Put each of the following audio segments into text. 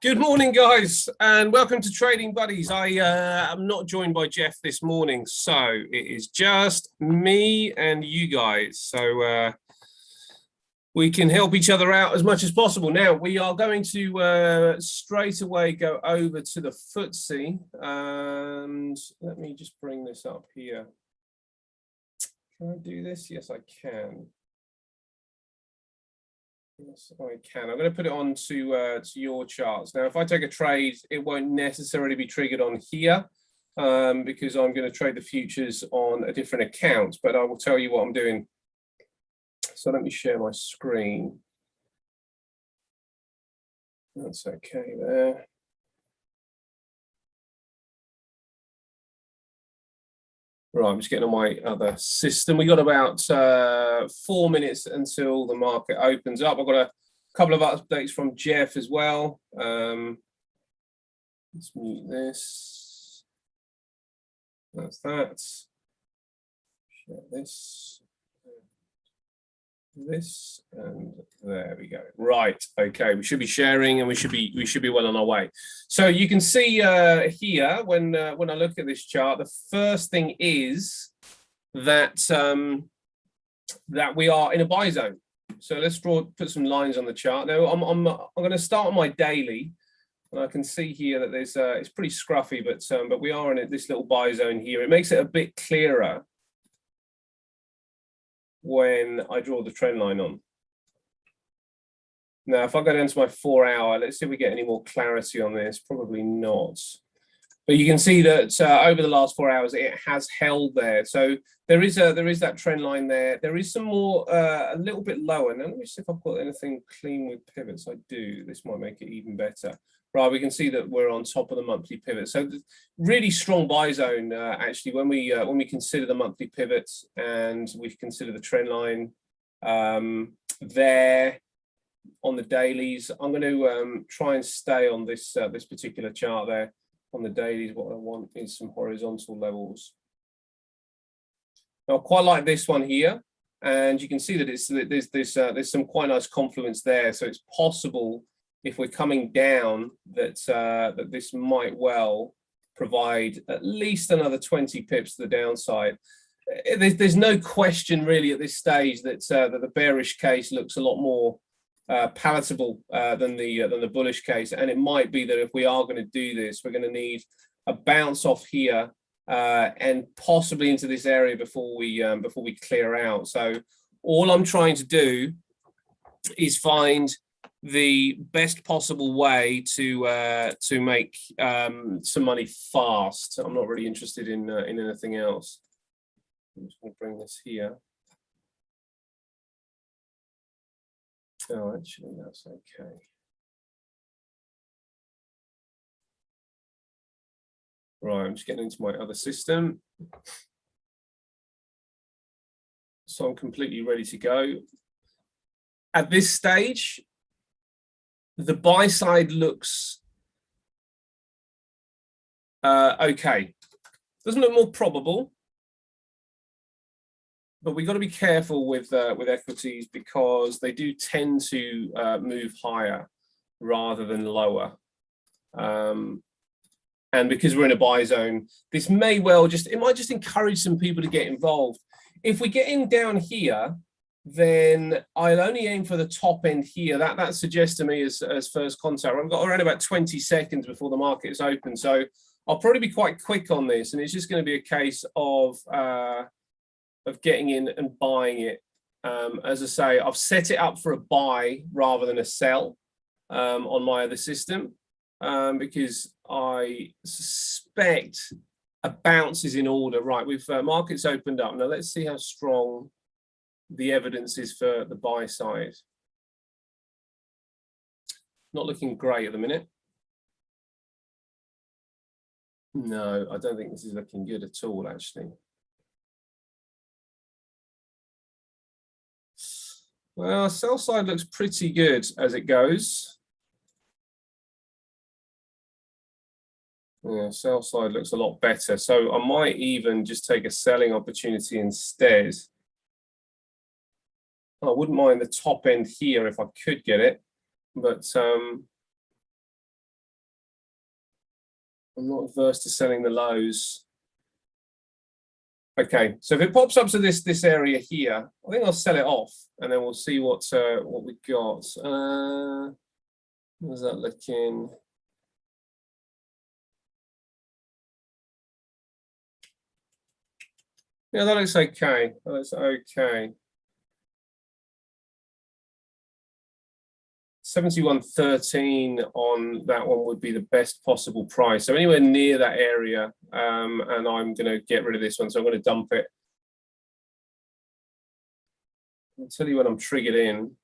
Good morning, guys, and welcome to Trading Buddies. I am not joined by Jeff this morning, so it is just me and you guys. So we can help each other out as much as possible. Now, we are going to straight away go over to the FTSE. And let me just bring this up here. Can I do this? Yes, I can. Yes, I can. I'm going to put it on to your charts. Now, if I take a trade, it won't necessarily be triggered on here because I'm going to trade the futures on a different account, but I will tell you what I'm doing. So let me share my screen. That's okay there. Right, I'm just getting on my other system. We got about 4 minutes until the market opens up. I've got a couple of updates from Jeff as well. Let's mute this. That's that. Share this. This and there we go. Right, okay, we should be sharing and we should be well on our way. So you can see here when I look at this chart, the first thing is that that we are in a buy zone. So let's put some lines on the chart. Now I'm going to start on my daily, and I can see here that there's it's pretty scruffy, but we are in this little buy zone here. It makes it a bit clearer when I draw the trend line on. Now, if I go down to my 4 hour, let's see if we get any more clarity on this. Probably not. But you can see that over the last 4 hours, it has held there. So there is that trend line there. There is some more, a little bit lower. Now, let me see if I've got anything clean with pivots. I do. This might make it even better. Right, we can see that we're on top of the monthly pivot. So really strong buy zone, actually, when we consider the monthly pivots and we consider the trend line there on the dailies. I'm going to try and stay on this this particular chart there on the dailies. What I want is some horizontal levels. Now, I quite like this one here, and you can see that there's some quite nice confluence there. So it's possible, if we're coming down, that that this might well provide at least another 20 pips to the downside. There's no question really at this stage that that the bearish case looks a lot more palatable than the bullish case, and it might be that if we are going to do this, we're going to need a bounce off here and possibly into this area before we clear out. So all I'm trying to do is find the best possible way to make some money fast. I'm not really interested in anything else. I'm just going to bring this here. Oh, actually, that's okay. Right, I'm just getting into my other system. So I'm completely ready to go. At this stage, the buy side looks okay. Doesn't look more probable, but we've got to be careful with equities because they do tend to move higher rather than lower. And because we're in a buy zone, this may well it might just encourage some people to get involved. If we get in down here, then I'll only aim for the top end here. That suggests to me as first contact. I've got around about 20 seconds before the market is open. So I'll probably be quite quick on this, and it's just going to be a case of getting in and buying it. As I say, I've set it up for a buy rather than a sell on my other system because I suspect a bounce is in order. Right, we've markets opened up. Now let's see how strong the evidence is for the buy side. Not looking great at the minute. No, I don't think this is looking good at all, actually. Well, sell side looks pretty good as it goes. Yeah, sell side looks a lot better. So I might even just take a selling opportunity instead. I wouldn't mind the top end here if I could get it, but I'm not averse to selling the lows. Okay, so if it pops up to this area here, I think I'll sell it off, and then we'll see what we got. How's that looking? Yeah, that looks okay. That looks okay. 71.13 on that one would be the best possible price. So anywhere near that area, and I'm going to get rid of this one. So I'm going to dump it. I'll tell you when I'm triggered in.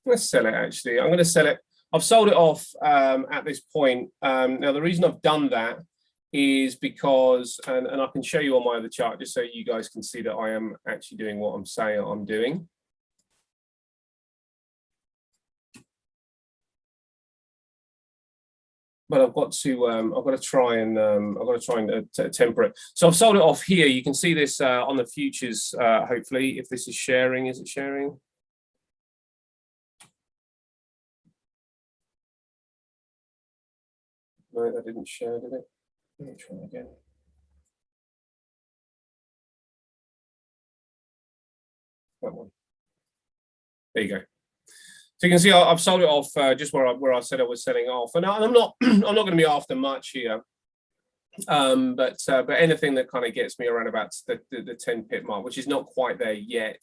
Let's sell it, actually. I'm going to sell it. I've sold it off at this point. Now, the reason I've done that is because, and I can show you on my other chart, just so you guys can see that I am actually doing what I'm saying I'm doing. But I've got to try and temper it. So I've sold it off here. You can see this on the futures. Hopefully, if this is sharing, is it sharing? No, that didn't share, did it? Let me try again. That one. There you go. So you can see I've sold it off just where I said I was selling off, and I'm not I'm not going to be after much here, but anything that kind of gets me around about the 10 pip mark, which is not quite there yet,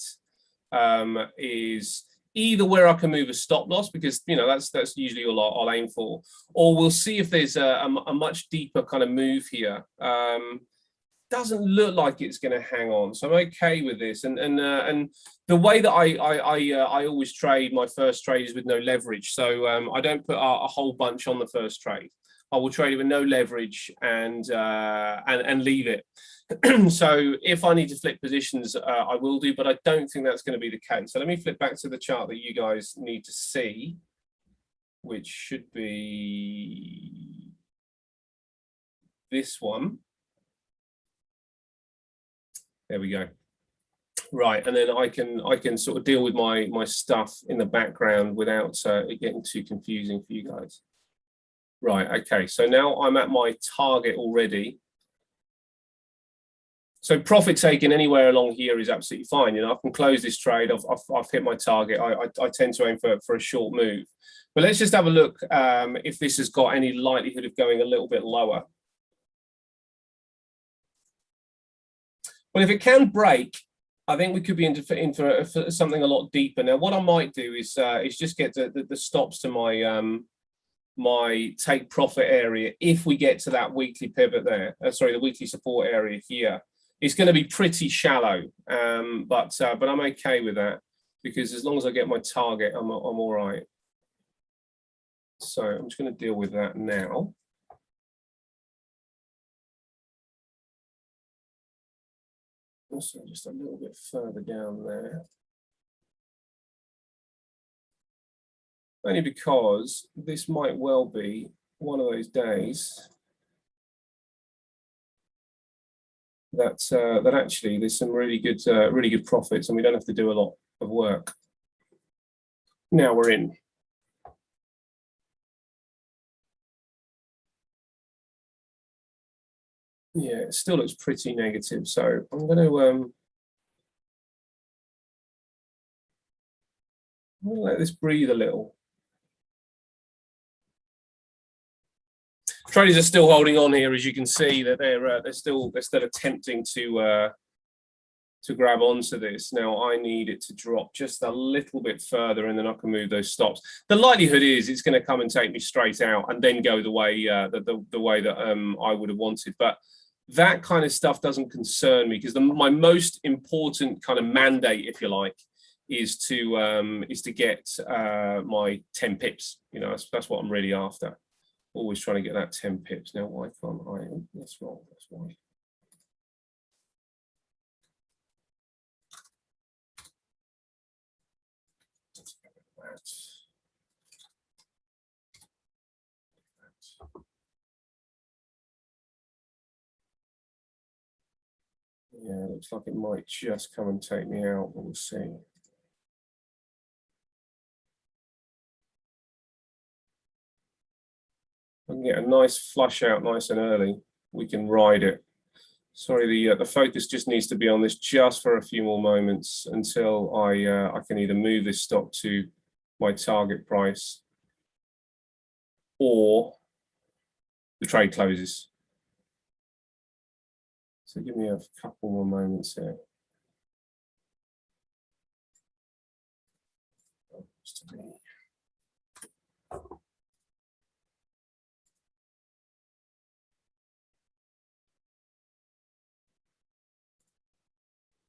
is either where I can move a stop loss, because that's usually all I'll aim for, or we'll see if there's a much deeper kind of move here. Doesn't look like it's going to hang on, so I'm okay with this. And the way that I always trade, my first trade is with no leverage, so I don't put a whole bunch on the first trade. I will trade it with no leverage and leave it. So if I need to flip positions, I will do, but I don't think that's going to be the case. So let me flip back to the chart that you guys need to see, which should be this one. There we go. Right, and then I can sort of deal with my stuff in the background without it getting too confusing for you guys. Right, okay, so now I'm at my target already. So profit taking anywhere along here is absolutely fine. I can close this trade. I've hit my target. I tend to aim for a short move. But let's just have a look if this has got any likelihood of going a little bit lower. Well, if it can break, I think we could be in for something a lot deeper. Now, what I might do is just get the stops to my my take profit area if we get to that weekly pivot there. Sorry, the weekly support area here. It's going to be pretty shallow, but I'm okay with that, because as long as I get my target, I'm all right. So I'm just going to deal with that now. Also, just a little bit further down there. Only because this might well be one of those days that actually there's some really good profits, and we don't have to do a lot of work. Now we're in. Yeah, it still looks pretty negative, so I'm going to let this breathe a little. Traders are still holding on here, as you can see that they're still attempting to grab onto this. Now I need it to drop just a little bit further, and then I can move those stops. The likelihood is it's going to come and take me straight out and then go the way the way that I would have wanted. But that kind of stuff doesn't concern me, because my most important kind of mandate, if you like, is to get my 10 pips. That's what I'm really after. Always trying to get that 10 pips. Now, why can't I? That's wrong. That's why. Yeah, it looks like it might just come and take me out, but we'll see. I can get a nice flush out nice and early, we can ride it. Sorry, the focus just needs to be on this just for a few more moments until I can either move this stock to my target price or the trade closes. So give me a couple more moments here.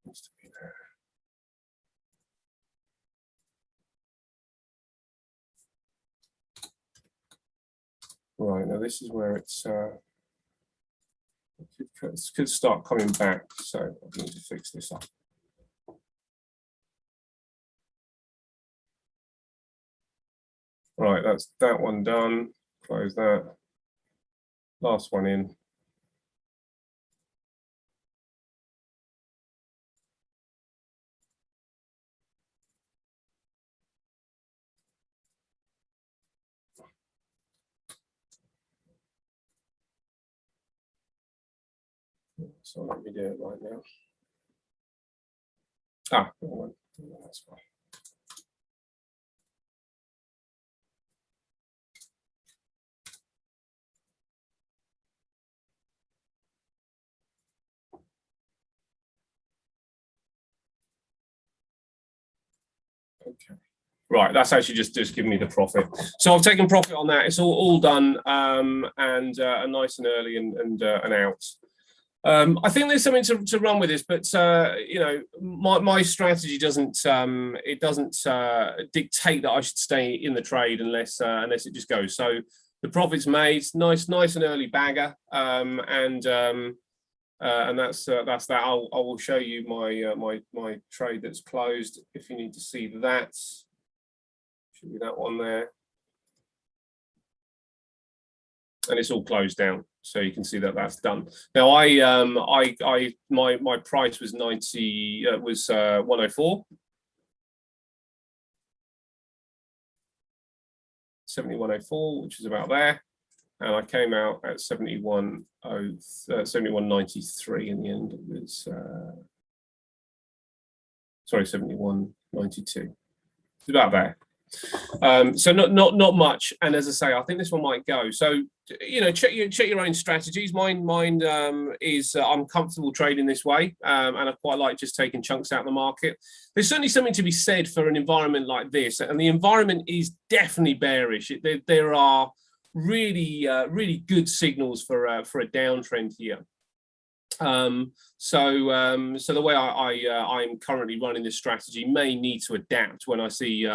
Needs to be there. Right, now this is where it could start coming back, so I need to fix this up. Right, that's that one done. Close that. Last one in. So let me do it right now. Ah, one. That's fine. Okay. Right, that's actually just giving me the profit. So I've taken profit on that. It's all done and nice and early and out. I think there's something to run with this, but you know, my strategy doesn't dictate that I should stay in the trade unless it just goes. So the profit's made, nice and early bagger, and that's that. I will show you my trade that's closed if you need to see that. Should be that one there, and it's all closed down, so you can see that that's done. Now my price was 104, 71.04, which is about there, and I came out at 71.93 in the end. It was sorry, 71.92. It's about there. So not much, and as I say, I think this one might go. So you know, check your own strategies. Mine is I'm comfortable trading this way, and I quite like just taking chunks out of the market. There's certainly something to be said for an environment like this, and the environment is definitely bearish. There are really good signals for a downtrend here. So the way I'm currently running this strategy may need to adapt when I see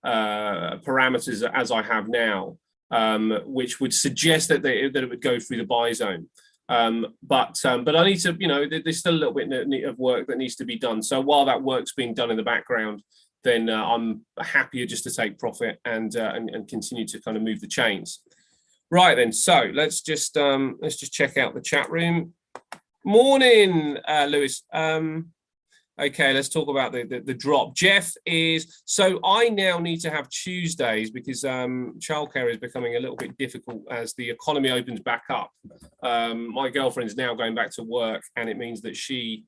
parameters as I have now, which would suggest that it would go through the buy zone. But I need to, you know, there's still a little bit of work that needs to be done. So while that work's being done in the background, then I'm happier just to take profit and continue to kind of move the chains. Right then, so let's just check out the chat room. Morning, Lewis. Okay, let's talk about the drop. Jeff is, so I now need to have Tuesdays because childcare is becoming a little bit difficult as the economy opens back up. My girlfriend's now going back to work, and it means that she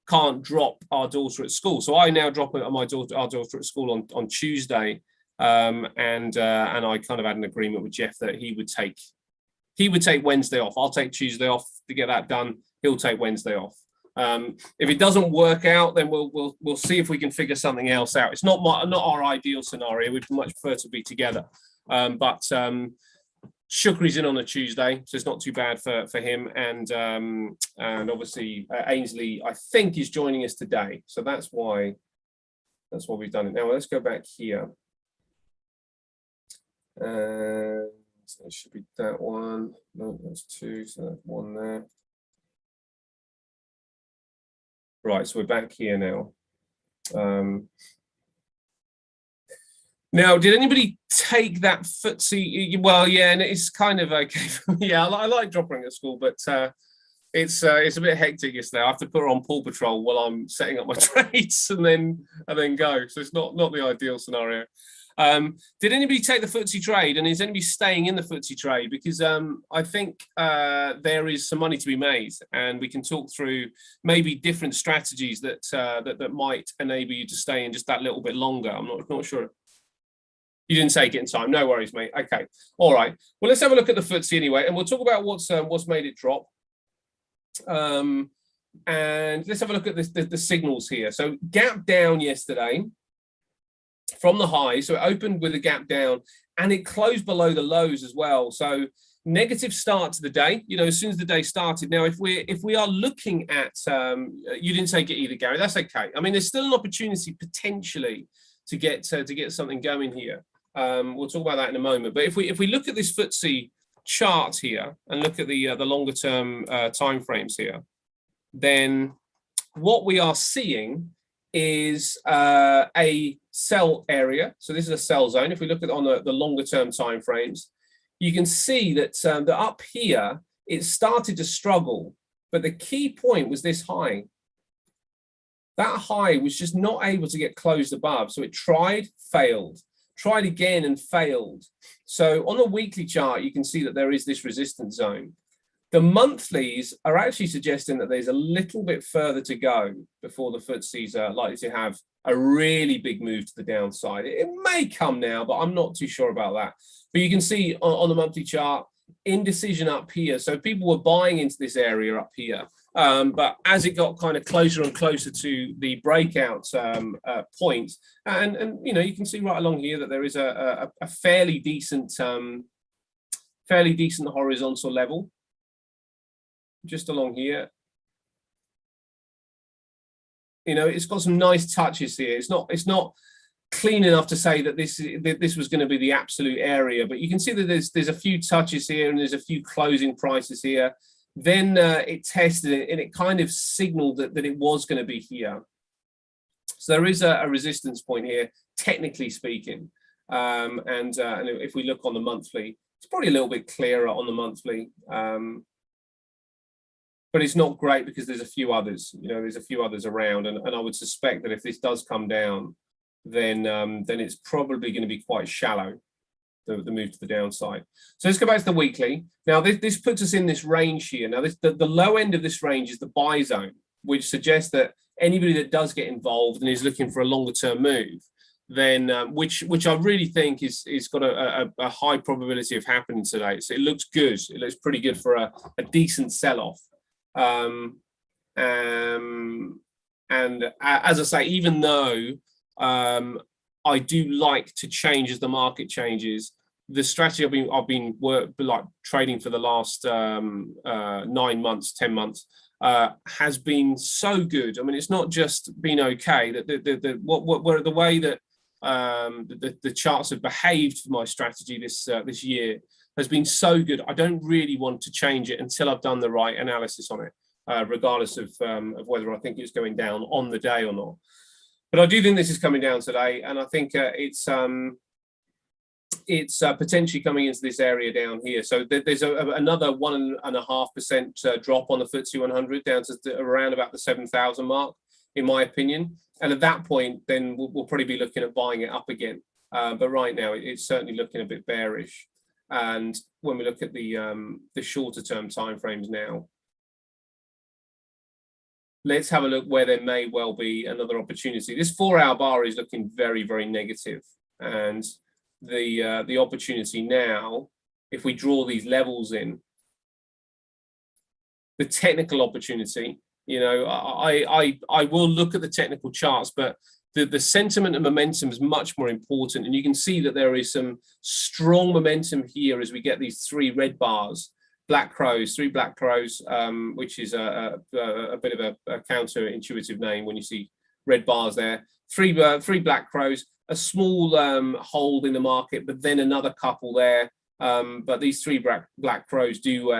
can't drop our daughter at school. So I now drop our daughter at school on Tuesday, and I kind of had an agreement with Jeff that he would take Wednesday off. I'll take Tuesday off to get that done. He'll take Wednesday off. If it doesn't work out, then we'll see if we can figure something else out. It's not our ideal scenario. We'd much prefer to be together. But Shukri's in on a Tuesday, so it's not too bad for him. And obviously Ainsley, I think, is joining us today. So that's why we've done it. Now let's go back here. So it should be that one. No, that's two. So that's one there. Right, so we're back here now. Now, did anybody take that footsie? Well, yeah, and it's kind of okay for me. Yeah, I like dropping at school, but it's a bit hectic yesterday. I have to put her on Paw Patrol while I'm setting up my trades and then go. So it's not the ideal scenario. Did anybody take the FTSE trade, and is anybody staying in the FTSE trade? Because I think there is some money to be made, and we can talk through maybe different strategies that that might enable you to stay in just that little bit longer. I'm not sure. You didn't take it in time. No worries, mate. Okay. All right. Well, let's have a look at the FTSE anyway, and we'll talk about what's made it drop. And let's have a look at the signals here. So gap down yesterday from the high. So it opened with a gap down and it closed below the lows as well. So negative start to the day, you know, as soon as the day started. Now, if we are looking at, you didn't take it either, Gary, that's okay. I mean, there's still an opportunity potentially to get something going here. We'll talk about that in a moment. But if we look at this FTSE chart here and look at the longer term time frames here, then what we are seeing is a sell area. So this is a sell zone. If we look at on the longer term time frames, you can see that that up here it started to struggle, but the key point was this high. That high was just not able to get closed above. So it tried, failed, tried again and failed. So on the weekly chart, you can see that there is this resistance zone. The monthlies are actually suggesting that there's a little bit further to go before the FTSEs are likely to have a really big move to the downside. It may come now, but I'm not too sure about that. But you can see on the monthly chart, indecision up here. So people were buying into this area up here. But as it got kind of closer and closer to the breakout point, and you know, you can see right along here that there is a fairly decent horizontal level just along here. You know, it's got some nice touches here. It's not clean enough to say that this was going to be the absolute area, but you can see that there's a few touches here and there's a few closing prices here. Then it tested it and it kind of signaled that it was going to be here. So there is a resistance point here, technically speaking. And if we look on the monthly, it's probably a little bit clearer on the monthly. But it's not great because there's a few others, you know, there's a few others around. And I would suspect that if this does come down, then it's probably going to be quite shallow, the move to the downside. So let's go back to the weekly. Now, this puts us in this range here. Now, the low end of this range is the buy zone, which suggests that anybody that does get involved and is looking for a longer term move, then which I really think is got a high probability of happening today. So it looks good. It looks pretty good for a decent sell-off. And as I say, even though I do like to change as the market changes, the strategy I've been trading for the last 9 months, 10 months has been so good. I mean, it's not just been okay. That the way that the charts have behaved for my strategy this year has been so good. I don't really want to change it until I've done the right analysis on it, regardless of whether I think it's going down on the day or not. But I do think this is coming down today, and I think it's potentially coming into this area down here. So there's another 1.5% drop on the FTSE 100 down to around about the 7,000 mark, in my opinion. And at that point, then we'll probably be looking at buying it up again. But right now, it's certainly looking a bit bearish. And when we look at the shorter term timeframes now, let's have a look where there may well be another opportunity. This 4-hour bar is looking very, very negative. And the opportunity now, if we draw these levels in, the technical opportunity, you know, I will look at the technical charts, but the sentiment and momentum is much more important. And you can see that there is some strong momentum here as we get these 3 red bars, black crows, 3 black crows, which is a bit of a counterintuitive name when you see red bars there. 3 black crows, a small hold in the market, but then another couple there. But these 3 black crows do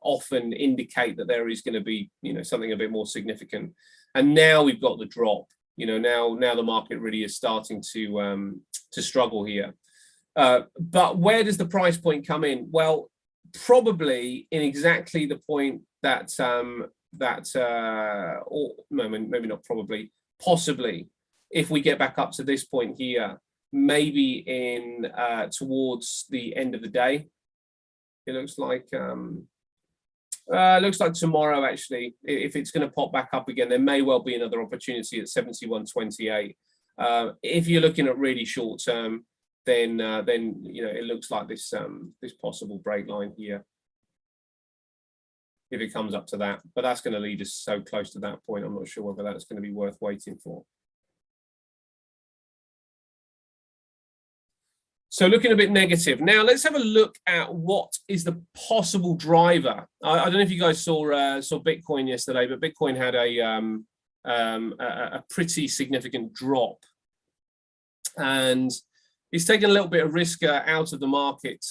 often indicate that there is going to be, you know, something a bit more significant. And now we've got the drop. You know, now the market really is starting to struggle here. But where does the price point come in? Well, probably in exactly the point that or no, maybe not probably, possibly, if we get back up to this point here, maybe in towards the end of the day. It looks like tomorrow, actually, if it's going to pop back up again, there may well be another opportunity at 71.28. If you're looking at really short term, then you know, it looks like this this possible break line here, if it comes up to that. But that's going to lead us so close to that point, I'm not sure whether that's going to be worth waiting for. So looking a bit negative. Now let's have a look at what is the possible driver. I don't know if you guys saw Bitcoin yesterday, but Bitcoin had a pretty significant drop, and it's taken a little bit of risk out of the market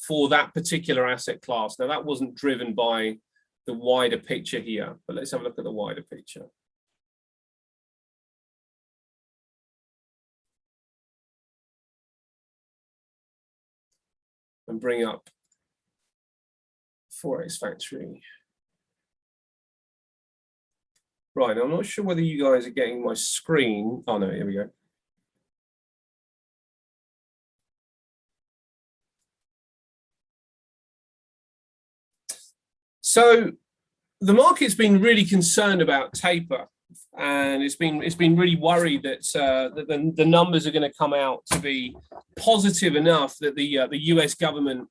for that particular asset class. Now that wasn't driven by the wider picture here, but let's have a look at the wider picture. And bring up Forex Factory. Right, I'm not sure whether you guys are getting my screen. Oh no, here we go. So the market's been really concerned about taper, and it's been really worried that the numbers are going to come out to be positive enough that the US government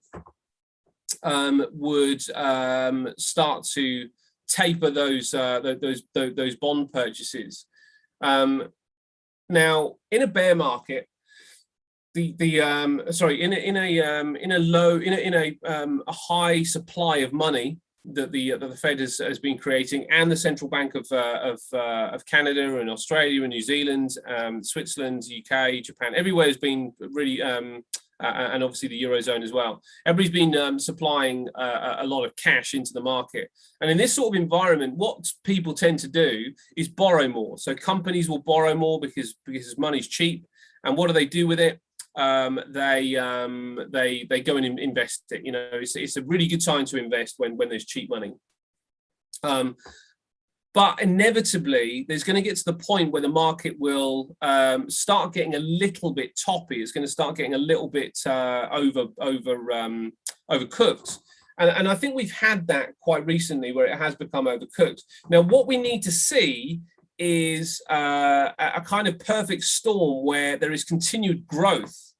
would start to taper those bond purchases. Now, in a bear market, in a high supply of money that the Fed has been creating, and the central bank of Canada and Australia and New Zealand, Switzerland, UK, Japan, everywhere has been really, and obviously the Eurozone as well. Everybody's been supplying a lot of cash into the market. And in this sort of environment, what people tend to do is borrow more. So companies will borrow more because money's cheap. And what do they do with it? They go and invest it. You know, it's a really good time to invest when there's cheap money. But inevitably, there's going to get to the point where the market will start getting a little bit toppy. It's going to start getting a little bit overcooked. And I think we've had that quite recently, where it has become overcooked. Now, what we need to see is a kind of perfect storm where there is continued growth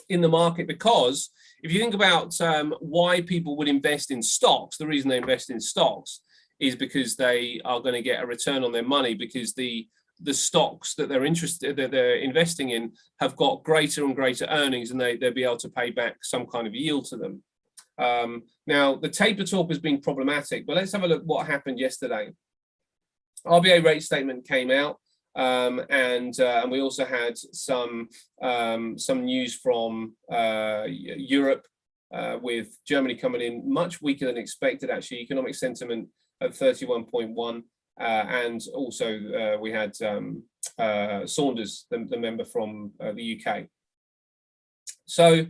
in the market. Because if you think about why people would invest in stocks, the reason they invest in stocks is because they are going to get a return on their money, because the stocks that they're investing in have got greater and greater earnings, and they'll be able to pay back some kind of yield to them. Now, the taper talk has been problematic, but let's have a look what happened yesterday. RBA rate statement came out, and we also had some news from Europe, with Germany coming in much weaker than expected. Actually, economic sentiment at 31.1, and also we had Saunders, the member from the UK. So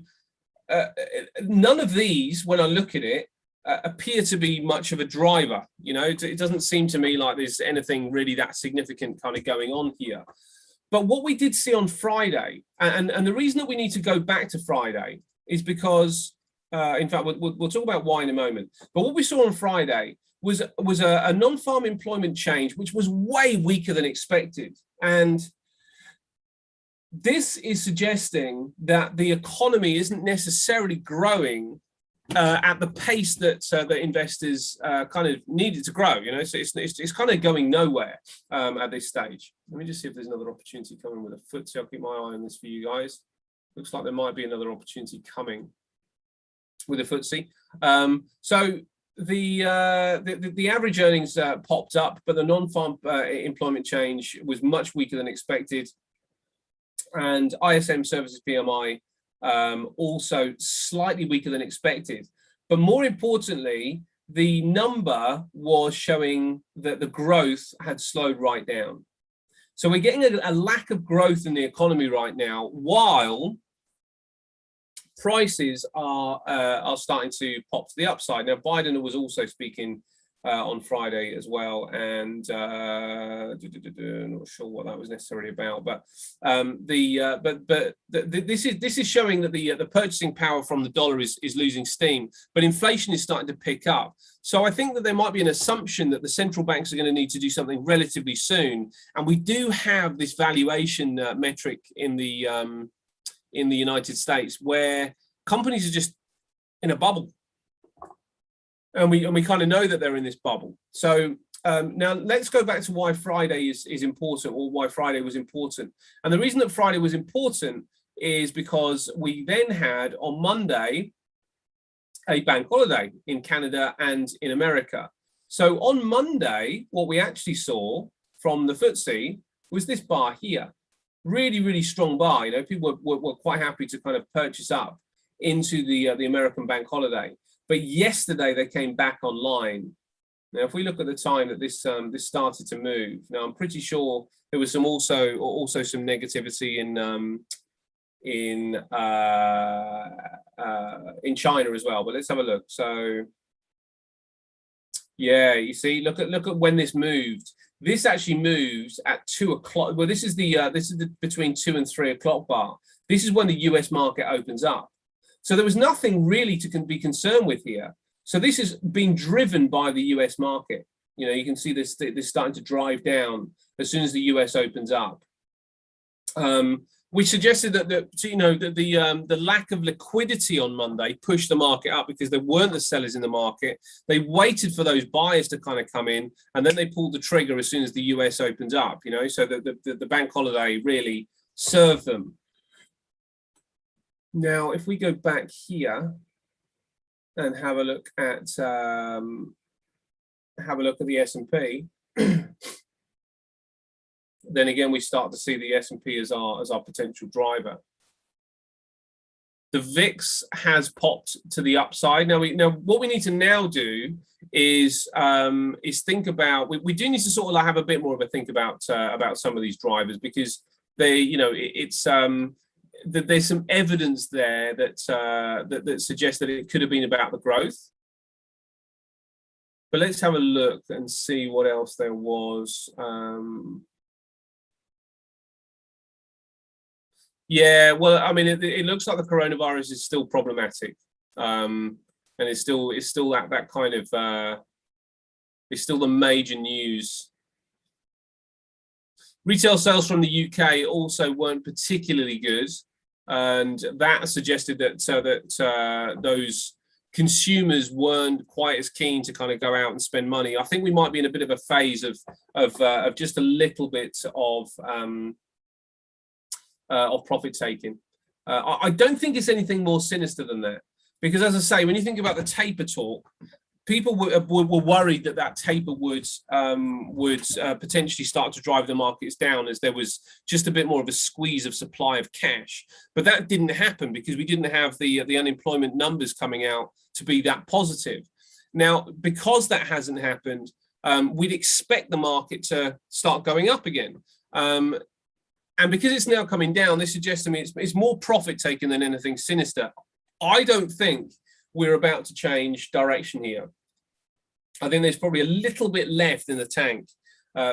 none of these, when I look at it, appear to be much of a driver. You know, it doesn't seem to me like there's anything really that significant kind of going on here. But what we did see on Friday, and the reason that we need to go back to Friday is because, in fact, we'll talk about why in a moment. But what we saw on Friday was a non-farm employment change, which was way weaker than expected. And this is suggesting that the economy isn't necessarily growing at the pace that the investors kind of needed to grow. You know, so it's kind of going nowhere at this stage. Let me just see if there's another opportunity coming with a FTSE. I'll keep my eye on this for you guys. Looks like there might be another opportunity coming with a FTSE. So the average earnings popped up, but the non-farm employment change was much weaker than expected, and ISM services PMI also slightly weaker than expected. But more importantly, the number was showing that the growth had slowed right down. So we're getting a lack of growth in the economy right now, while prices are starting to pop to the upside. Now, Biden was also speaking on Friday as well, and not sure what that was necessarily about, but this is showing that the purchasing power from the dollar is losing steam, but inflation is starting to pick up. So I think that there might be an assumption that the central banks are going to need to do something relatively soon, and we do have this valuation metric in the United States where companies are just in a bubble. And we kind of know that they're in this bubble. So now let's go back to why Friday is important, or why Friday was important. And the reason that Friday was important is because we then had on Monday a bank holiday in Canada and in America. So on Monday, what we actually saw from the FTSE was this bar here. Really, really strong bar. You know, people were quite happy to kind of purchase up into the American bank holiday. But yesterday they came back online. Now, if we look at the time that this started to move, now I'm pretty sure there was some also some negativity in China as well. But let's have a look. So yeah, you see, look at when this moved. This actually moves at 2 o'clock. Well, this is the between 2 and 3 o'clock bar. This is when the US market opens up. So there was nothing really to be concerned with here. So this is being driven by the US market. You know, you can see this starting to drive down as soon as the US opens up, which suggested that the lack of liquidity on Monday pushed the market up because there weren't the sellers in the market. They waited for those buyers to kind of come in, and then they pulled the trigger as soon as the US opens up. You know, so that the bank holiday really served them. Now, if we go back here and have a look at the S&P, then again we start to see the S&P as our potential driver. The VIX has popped to the upside. Now what we need to now do is think about. We do need to sort of like have a bit more of a think about some of these drivers, because they, you know, that there's some evidence there that suggests that it could have been about the growth. But let's have a look and see what else there was. Yeah, well, I mean, it looks like the coronavirus is still problematic, and it's still that kind of it's still the major news. Retail sales from the UK also weren't particularly good, and that suggested that those consumers weren't quite as keen to kind of go out and spend money. I think we might be in a bit of a phase of just a little bit of profit taking. I don't think it's anything more sinister than that, because, as I say, when you think about the taper talk, people were worried that taper would potentially start to drive the markets down, as there was just a bit more of a squeeze of supply of cash. But that didn't happen because we didn't have the unemployment numbers coming out to be that positive. Now, because that hasn't happened, we'd expect the market to start going up again. And because it's now coming down, this suggests to me it's more profit taking than anything sinister. I don't think we're about to change direction here. I think there's probably a little bit left in the tank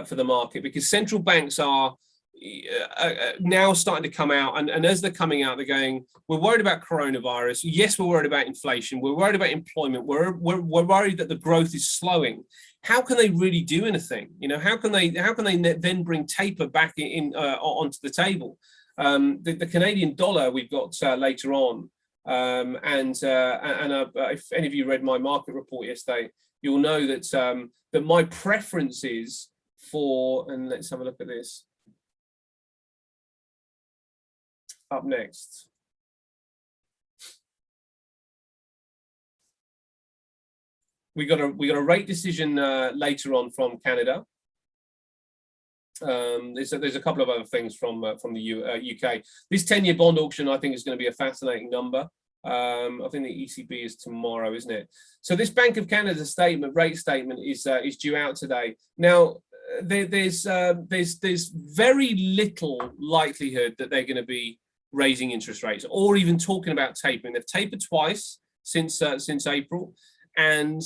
for the market, because central banks are now starting to come out, and as they're coming out, they're going, we're worried about coronavirus. Yes, we're worried about inflation. We're worried about employment. We're worried that the growth is slowing. How can they really do anything? You know, how can they then bring taper back in onto the table? The Canadian dollar we've got later on. If any of you read my market report yesterday, you'll know that that my preference is for, and let's have a look at this up next. We got a rate decision later on from Canada. There's a couple of other things from the UK. This 10-year bond auction, I think, is going to be a fascinating number. I think the ECB is tomorrow, isn't it? So this Bank of Canada rate statement is due out today. Now, there's very little likelihood that they're going to be raising interest rates or even talking about tapering. They've tapered twice since April, and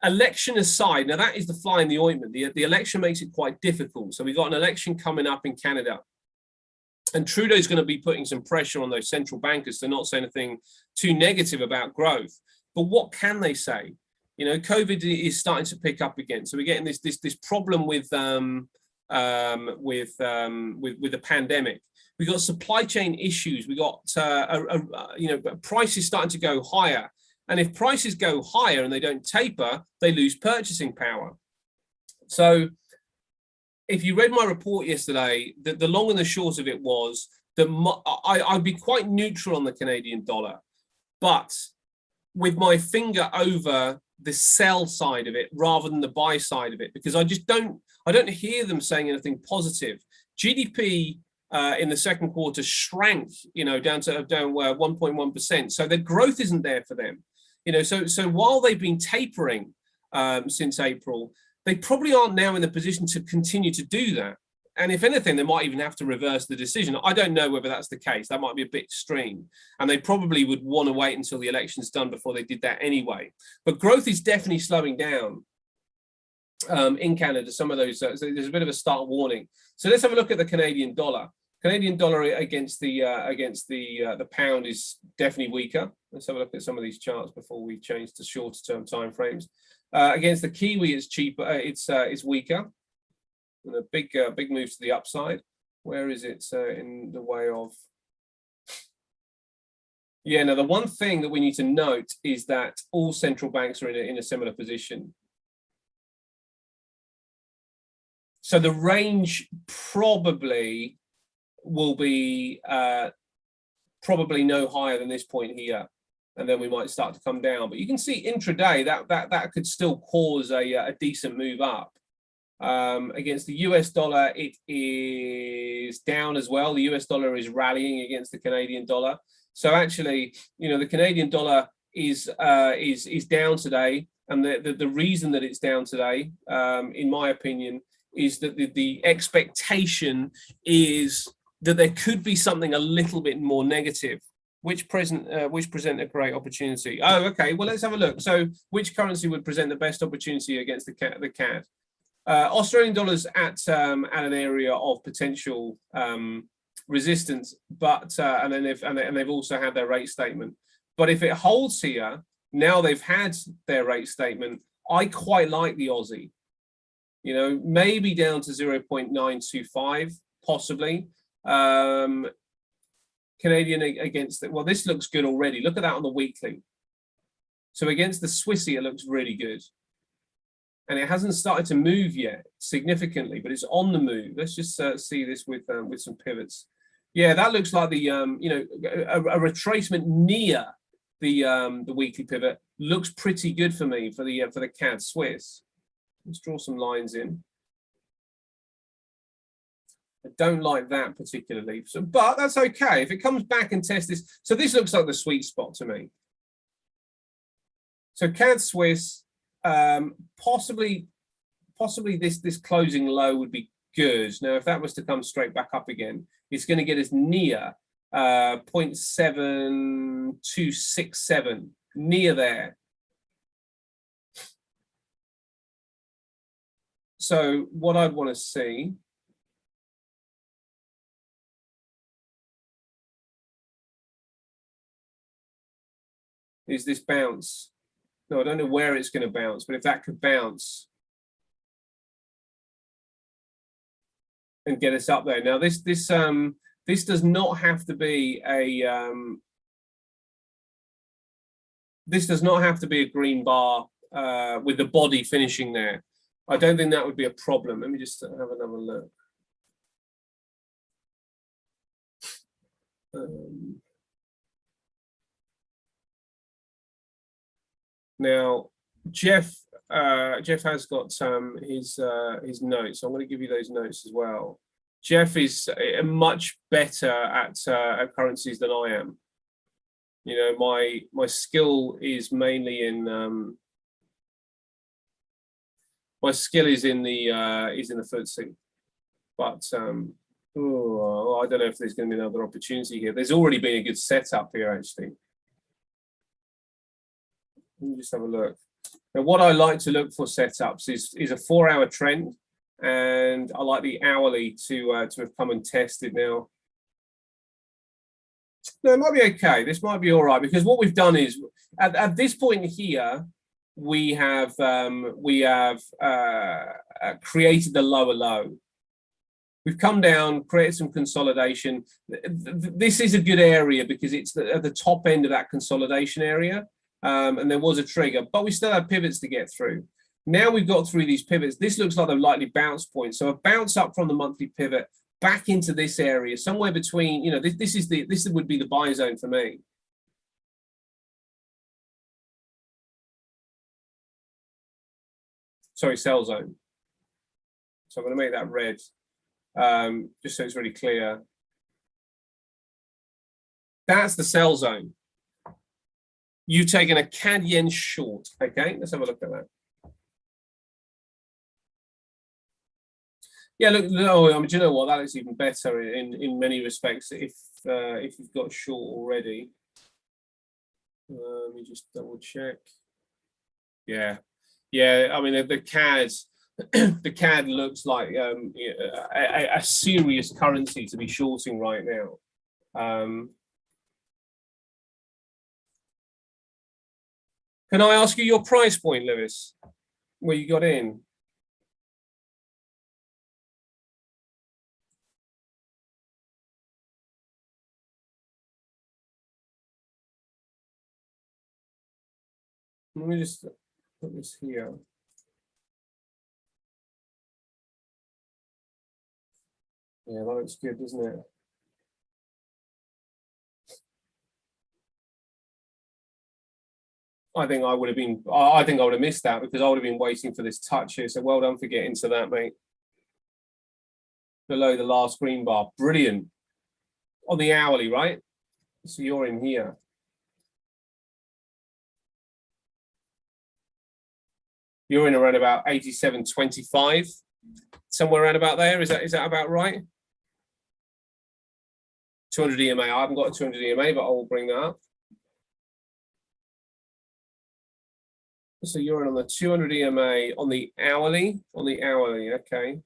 election aside, now that is the fly in the ointment. The election makes it quite difficult. So we've got an election coming up in Canada. And Trudeau's going to be putting some pressure on those central bankers to not say anything too negative about growth. But what can they say? You know, COVID is starting to pick up again. So we're getting this problem with the pandemic. We got supply chain issues. We got prices starting to go higher. And if prices go higher and they don't taper, they lose purchasing power. So if you read my report yesterday, the long and the short of it was that I'd be quite neutral on the Canadian dollar, but with my finger over the sell side of it rather than the buy side of it, because I don't hear them saying anything positive. GDP in the second quarter shrank, down 1.1%. So the growth isn't there for them. So while they've been tapering since April, they probably aren't now in the position to continue to do that. And if anything, they might even have to reverse the decision. I don't know whether that's the case. That might be a bit extreme. And they probably would want to wait until the election's done before they did that anyway. But growth is definitely slowing down in Canada. Some of those, so there's a bit of a start warning. So let's have a look at the Canadian dollar. Canadian dollar against the pound is definitely weaker. Let's have a look at some of these charts before we change to shorter term timeframes. Against the Kiwi, it's cheaper. It's weaker. And a big move to the upside. Where is it in the way of? Yeah. Now the one thing that we need to note is that all central banks are in a similar position. So the range probably will be probably no higher than this point here, and then we might start to come down. But you can see intraday that could still cause a decent move up. Against the US dollar, it is down as well. The US dollar is rallying against the Canadian dollar. So actually, the Canadian dollar is down today, and the reason that it's down today, in my opinion, is that the expectation is that there could be something a little bit more negative, which present a great opportunity. Oh, okay. Well, let's have a look. So, which currency would present the best opportunity against the CAD? Australian dollars at an area of potential resistance, but and they've also had their rate statement. But if it holds here, now they've had their rate statement. I quite like the Aussie. Maybe down to 0.925, possibly. Canadian against it. Well, this looks good already. Look at that on the weekly. So against the Swissy, it looks really good. And it hasn't started to move yet significantly, but it's on the move. Let's just see this with some pivots. Yeah, that looks like the a retracement near the weekly pivot looks pretty good for me for the CAD Swiss. Let's draw some lines in. I don't like that particularly, but that's okay. If it comes back and tests this, so this looks like the sweet spot to me. So CAD Swiss. Possibly this closing low would be good. Now, if that was to come straight back up again, it's going to get us near 0.7267, near there. So what I'd want to see is this bounce. No, I don't know where it's going to bounce, but if that could bounce and get us up there. Now, this does not have to be a green bar with the body finishing there. I don't think that would be a problem. Let me just have another look. Now, Jeff has got his notes. I'm going to give you those notes as well. Jeff is much better at currencies than I am. My skill is mainly in my skill is in the FTSE, but I don't know if there's going to be another opportunity here. There's already been a good setup here, actually. Let me just have a look. Now, what I like to look for setups is a 4-hour trend, and I like the hourly to have come and tested now. No, it might be okay. This might be all right, because what we've done is at this point here, we have created the lower low. We've come down, created some consolidation. This is a good area because it's at the top end of that consolidation area, and there was a trigger, but we still have pivots to get through. Now we've got through these pivots. This looks like a likely bounce point. So a bounce up from the monthly pivot back into this area, somewhere between, you know, this would be the buy zone for me. Sorry, sell zone. So I'm going to make that red, just so it's really clear. That's the sell zone. You've taken a CAD yen short. Okay, let's have a look at that. Yeah, look, no, I mean, do you know what? That is even better in many respects if you've got short already. Let me just double check. Yeah, yeah. I mean, the CAD, the CAD looks like a serious currency to be shorting right now. Can I ask you your price point, Lewis? Where you got in? Let me just put this here. Yeah, that looks good, doesn't it? I think I would have been. I think I would have missed that because I would have been waiting for this touch here. So well done for getting to that, mate. Below the last green bar, brilliant. On the hourly, right? So you're in here. You're in around about 87.25, somewhere around about there. Is that about right? 200 EMA. I haven't got a 200 EMA, but I will bring that up. So you're in on the 200 EMA on the hourly. Okay.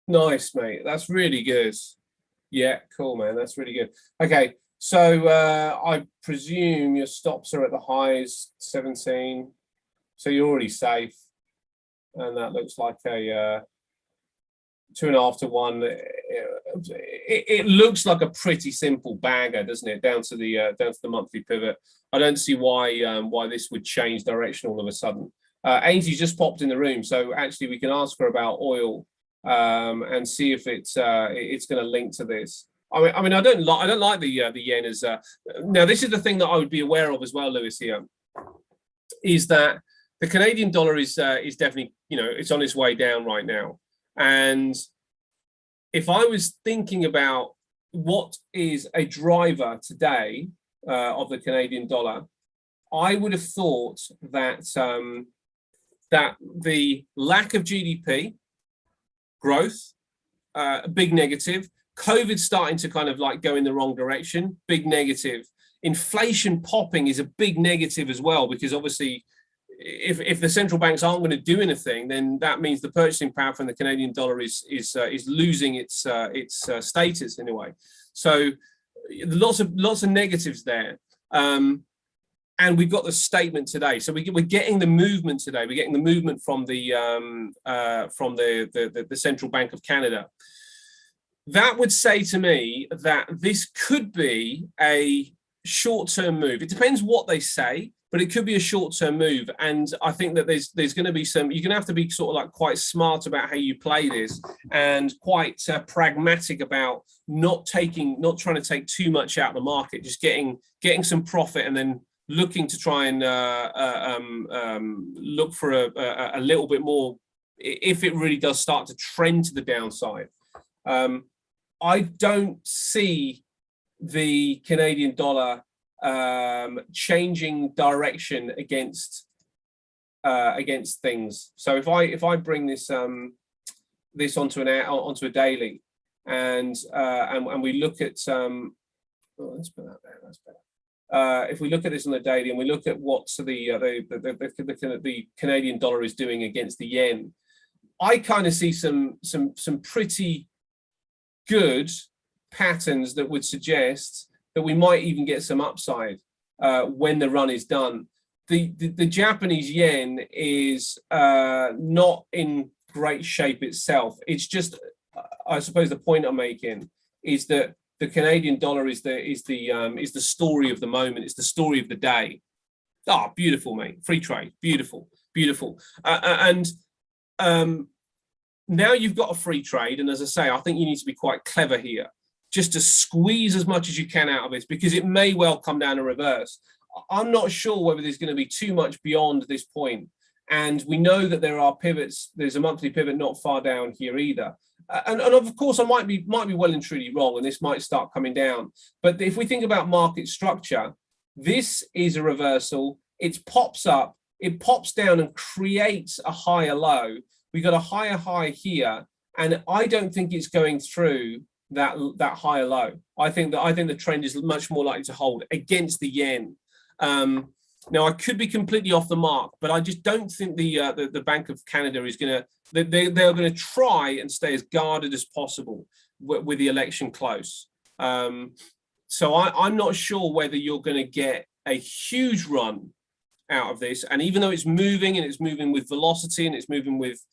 Nice, mate. That's really good. Yeah, cool, man. That's really good. Okay, so I presume your stops are at the highs, 17. So you're already safe. And that looks like a 2.5 to 1. It looks like a pretty simple bagger, doesn't it? Down to the monthly pivot. I don't see why this would change direction all of a sudden. Ainsley just popped in the room, so actually we can ask her about oil and see if it's going to link to this. I mean, I don't like the yen as. Now, this is the thing that I would be aware of as well, Lewis. Here is that the Canadian dollar is definitely, you know, it's on its way down right now. And if I was thinking about what is a driver today of the Canadian dollar, I would have thought that that the lack of GDP growth, a big negative. COVID starting to kind of like go in the wrong direction, big negative. Inflation popping is a big negative as well, because obviously if the central banks aren't going to do anything, then that means the purchasing power from the Canadian dollar is losing its status in a way. So lots of negatives there. And we've got the statement today. So we're getting the movement today. We're getting the movement from the Central Bank of Canada. That would say to me that this could be a short-term move. It depends what they say, but it could be a short-term move. And I think that there's going to be some, you're going to have to be sort of like quite smart about how you play this and quite pragmatic about not trying to take too much out of the market, just getting some profit and then looking to try and look for a little bit more if it really does start to trend to the downside. I don't see the Canadian dollar changing direction against things. So if I bring this onto a daily, and we look at let's put that there. That's better. If we look at this on the daily and we look at what the Canadian dollar is doing against the yen, I kind of see some pretty good patterns that would suggest that we might even get some upside when the run is done. The Japanese yen is not in great shape itself. It's just, I suppose, the point I'm making is that the Canadian dollar is the story of the moment. It's the story of the day. Ah, beautiful, mate. Free trade, beautiful, beautiful. Now you've got a free trade, and as I say, I think you need to be quite clever here, just to squeeze as much as you can out of it, because it may well come down a reverse. I'm not sure whether there's going to be too much beyond this point, and we know that there are pivots. There's a monthly pivot not far down here either. And of course, I might be well and truly wrong, and this might start coming down. But if we think about market structure, this is a reversal. It pops up, it pops down and creates a higher low. We got a higher high here, and I don't think it's going through that higher low. I think the trend is much more likely to hold against the yen. Now, I could be completely off the mark, but I just don't think the Bank of Canada is going to. They're going to try and stay as guarded as possible with the election close. So I'm not sure whether you're going to get a huge run out of this. And even though it's moving, and it's moving with velocity, and it's moving with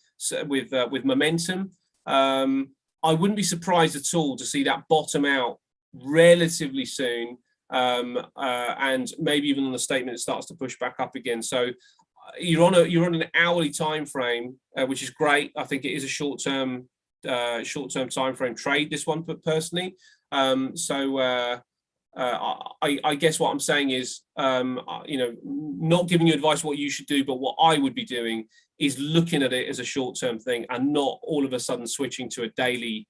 momentum, I wouldn't be surprised at all to see that bottom out relatively soon. And maybe even on the statement, it starts to push back up again. So you're on an hourly time frame, which is great. I think it is a short-term time frame trade, this one, but personally. I guess what I'm saying is, not giving you advice what you should do, but what I would be doing is looking at it as a short-term thing, and not all of a sudden switching to a daily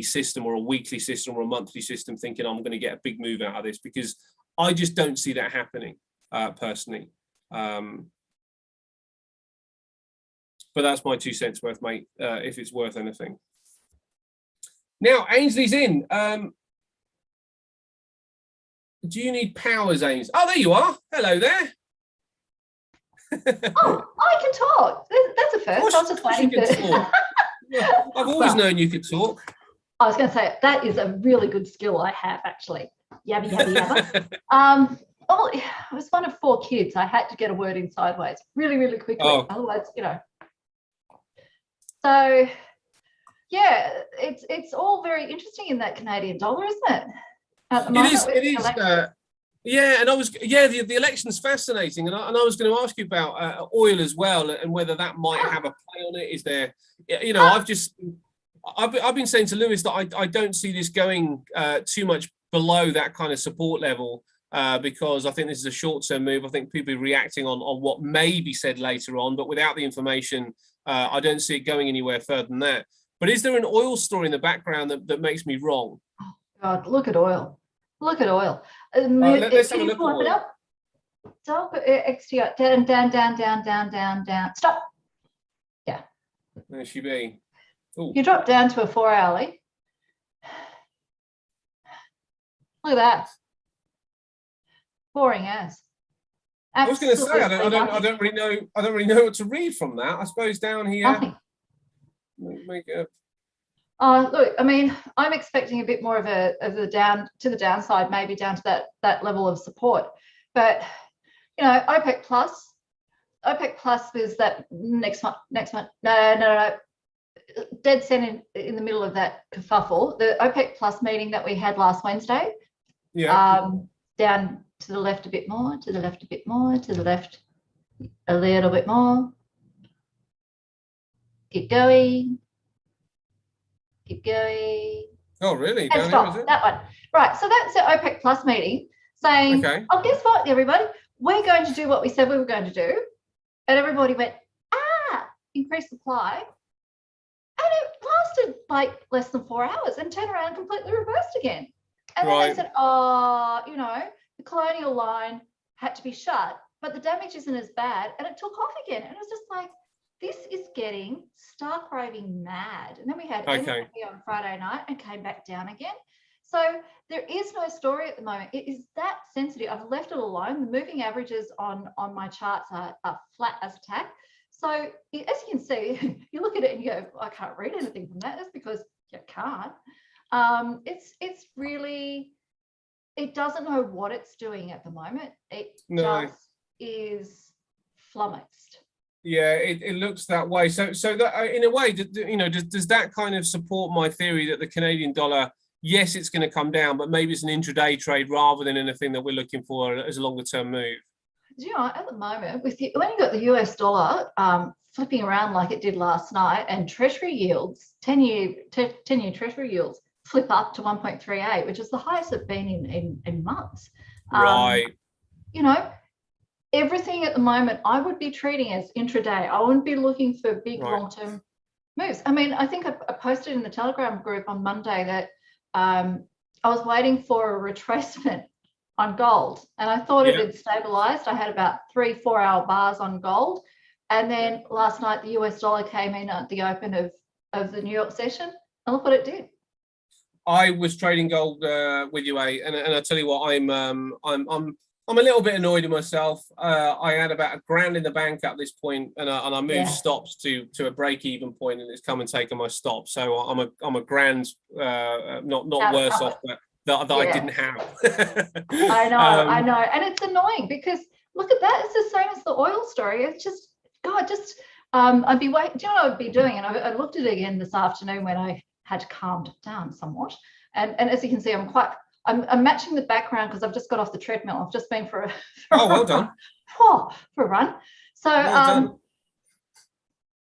system, or a weekly system, or a monthly system, thinking I'm going to get a big move out of this, because I just don't see that happening personally. But that's my 2 cents worth, mate, if it's worth anything. Now, Ainsley's in. Do you need powers, Ainsley? Oh, there you are. Hello there. Oh, I can talk. That's a first. I was just waiting for. Yeah, I've always known you could talk. I was going to say, that is a really good skill I have, actually. Yabba, yabba, yabba. Oh, I was one of 4 kids. I had to get a word in sideways really, really quickly. Oh. Otherwise, So, yeah, it's all very interesting in that Canadian dollar, isn't it? At the moment, it is. Yeah, and the election's fascinating, and I was going to ask you about oil as well, and whether that might have a play on it. Is there, I've been saying to Lewis that I don't see this going too much below that kind of support level, because I think this is a short-term move. I think people are reacting on what may be said later on, but without the information, I don't see it going anywhere further than that. But is there an oil story in the background that makes me wrong? Oh, God, look at oil. Look at oil. Let's have a look at oil. Don't put XTR down. Stop. Yeah. There she be. Ooh. You drop down to a 4-hourly. Look at that. Boring as. I was going to say, I don't really know what to read from that. I suppose down here. Nothing. Make it. Look, I mean, I'm expecting a bit more of a down to the downside, maybe down to that level of support. But OPEC plus was that next month. No. Dead center in the middle of that kerfuffle. The OPEC plus meeting that we had last Wednesday. Yeah. Down to the left a bit more, to the left a bit more, to the left a little bit more. Keep going. Keep going. Oh, really? And stop. That one. Right. So that's the OPEC plus meeting saying, okay. Oh, guess what, everybody? We're going to do what we said we were going to do. And everybody went, increase supply. And it lasted like less than 4 hours and turned around and completely reversed again. And then they said, the colonial line had to be shut, but the damage isn't as bad. And it took off again. And it was just like, this is getting stark raving mad. And then we had Okay. NFP on Friday night and came back down again. So there is no story at the moment. It is that sensitive. I've left it alone. The moving averages on my charts are flat as a tack. So as you can see, you look at it and you go, I can't read anything from that. That's because you can't. It's really, it doesn't know what it's doing at the moment. It just is flummoxed. Yeah, it looks that way. So that in a way, you know, does that kind of support my theory that the Canadian dollar, yes, it's going to come down, but maybe it's an intraday trade rather than anything that we're looking for as a longer term move? You know, at the moment, when you got the US dollar flipping around like it did last night, and Treasury yields, 10-year Treasury yields flip up to 1.38, which is the highest it's been in months. Right. You know, everything at the moment I would be treating as intraday. I wouldn't be looking for big long-term moves. I mean, I think I posted in the Telegram group on Monday that I was waiting for a retracement on gold, and I thought it had stabilized. I had about 3-4 hour bars on gold, and then last night the US dollar came in at the open of the New York session, and look what it did. I was trading gold with you, and I tell you what, I'm a little bit annoyed with myself. I had about $1,000 in the bank at this point, and I moved stops to a break-even point, and it's come and taken my stop. So I'm a grand, not worse off that I didn't have. I know, and it's annoying because look at that. It's the same as the oil story. It's just I'd be waiting. Do you know what I'd be doing? And I looked at it again this afternoon when I had calmed down somewhat. And as you can see, I'm matching the background because I've just got off the treadmill. I've just been for a well done. For a run. So well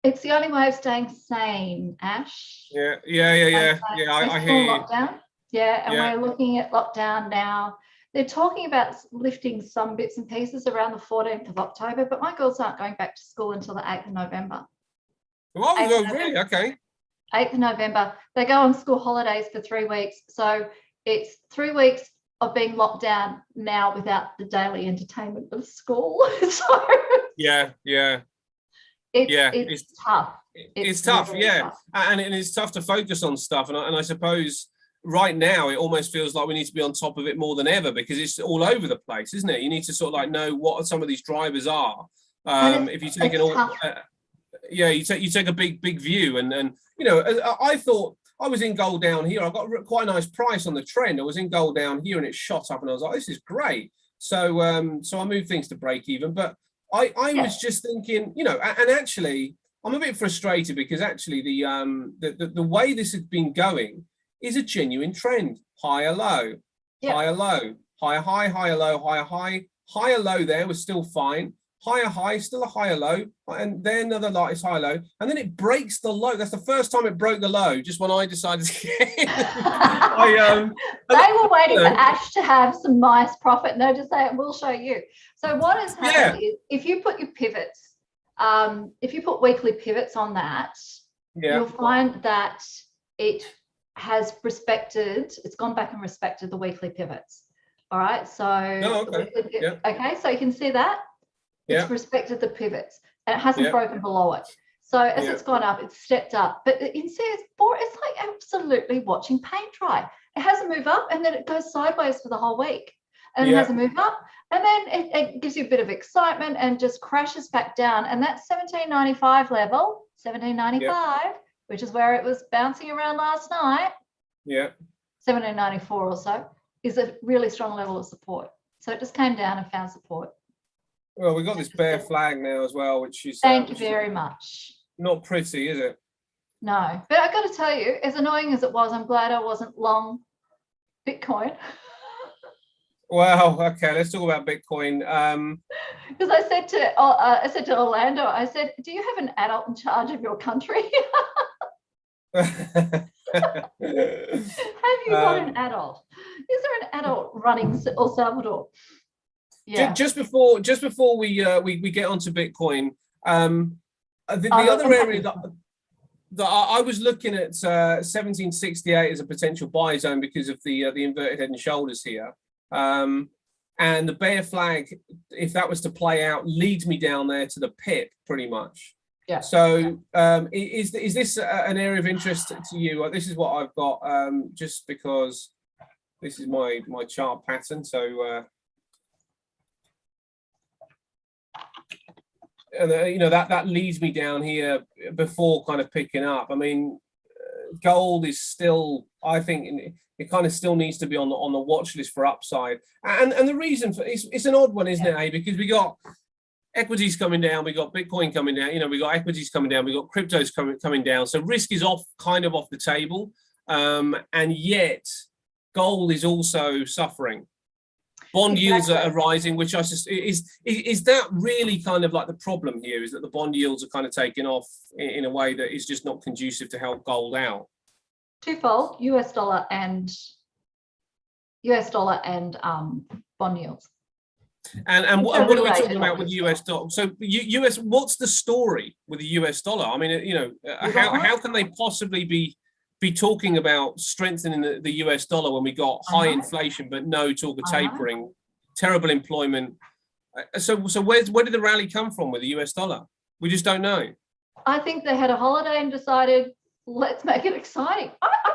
it's the only way of staying sane, Ash. Yeah. I hear you. Lockdown. Yeah, and we're looking at lockdown now. They're talking about lifting some bits and pieces around the 14th of October, but my girls aren't going back to school until the 8th of November. Oh, really? Okay. 8th of November. They go on school holidays for 3 weeks. So it's 3 weeks of being locked down now without the daily entertainment of school. So it's tough. It's tough, really tough. and it's tough to focus on stuff. And I suppose right now it almost feels like we need to be on top of it more than ever because it's all over the place, isn't it? You need to sort of like know what some of these drivers are. If you take you take a big view, and you know, I thought I was in gold down here. I got quite a nice price on the trend. I was in gold down here, and it shot up, and I was like, this is great. So I moved things to break even, but I was just thinking, you know, and actually I'm a bit frustrated because actually the way this has been going is a genuine trend. Higher low, higher low, higher high, higher low, higher high, higher low there was still fine. Higher high, still a higher low, and then another light is higher low, and then it breaks the low. That's the first time it broke the low, just when I decided to get in. They were waiting for Ash to have some nice profit, and they just say, we'll show you. So what has happened is if you put your pivots, if you put weekly pivots on that, you'll find that it has it's gone back and respected the weekly pivots. All right, so okay, so you can see that. It's respected the pivots and it hasn't broken below it. So as it's gone up, it's stepped up. But in CS4, it's like absolutely watching paint dry. It hasn't moved up and then it goes sideways for the whole week. And it hasn't moved up. And then it gives you a bit of excitement and just crashes back down. And that 1795 level, 1795, which is where it was bouncing around last night. 1794 or so, is a really strong level of support. So it just came down and found support. Well, we've got this bear flag now as well, which is thank you very much. Not pretty, is it? No, but I got to tell you, as annoying as it was, I'm glad I wasn't long Bitcoin. Well, okay, let's talk about Bitcoin. Because I said to Orlando, I said, do you have an adult in charge of your country? Have you got an adult? Is there an adult running El Salvador? Yeah. Just before we get onto Bitcoin, the other area that I was looking at 1768 as a potential buy zone because of the inverted head and shoulders here, and the bear flag, if that was to play out, leads me down there to the pip pretty much. Yeah. So is this an area of interest to you? This is what I've got, just because this is my chart pattern. So and you know, that leads me down here before kind of picking up. I mean, gold is still, I think it kind of still needs to be on the watch list for upside. And the reason for it's an odd one, isn't it? Because we got equities coming down, we got Bitcoin coming down, you know, we got equities coming down, we got cryptos coming down. So risk is kind of off the table. And yet gold is also suffering. Bond yields are rising, which I just is that really kind of like the problem here, is that the bond yields are kind of taking off in a way that is just not conducive to help gold out. Twofold: US dollar and bond yields. And what are we talking about with the US dollar? So US, what's the story with the US dollar? I mean, you know, how can they possibly be talking about strengthening the US dollar when we got high inflation but no talk of tapering, terrible employment? So where did the rally come from with the US dollar? We just don't know. I think they had a holiday and decided, let's make it exciting.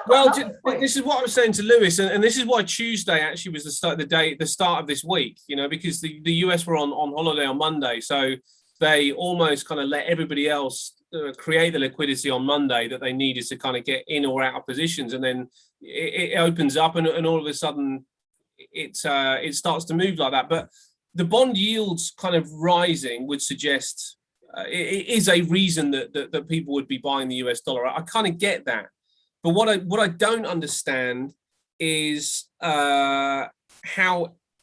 Well, this is what I was saying to Lewis, and this is why Tuesday actually was the start of this week, you know, because the US were on holiday on Monday, so they almost kind of let everybody else create the liquidity on Monday that they needed to kind of get in or out of positions, and then it opens up, and all of a sudden it starts to move like that. But the bond yields kind of rising would suggest it is a reason that people would be buying the US dollar. I kind of get that. But what I don't understand is how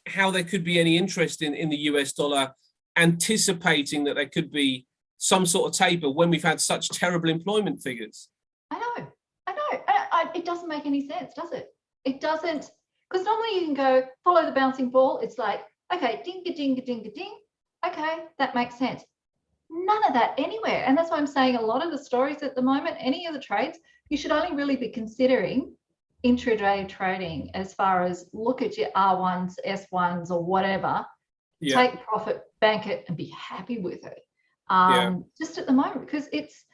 there could be any interest in the US dollar, anticipating that there could be some sort of taper when we've had such terrible employment figures. I know. It doesn't make any sense, does it? It doesn't, because normally you can go follow the bouncing ball. It's like, okay, ding-a-ding-a-ding-a-ding. Okay, that makes sense. None of that anywhere. And that's why I'm saying a lot of the stories at the moment, any of the trades, you should only really be considering intraday trading, as far as look at your R1s, S1s, or whatever, take profit, bank it, and be happy with it. Just at the moment, because it's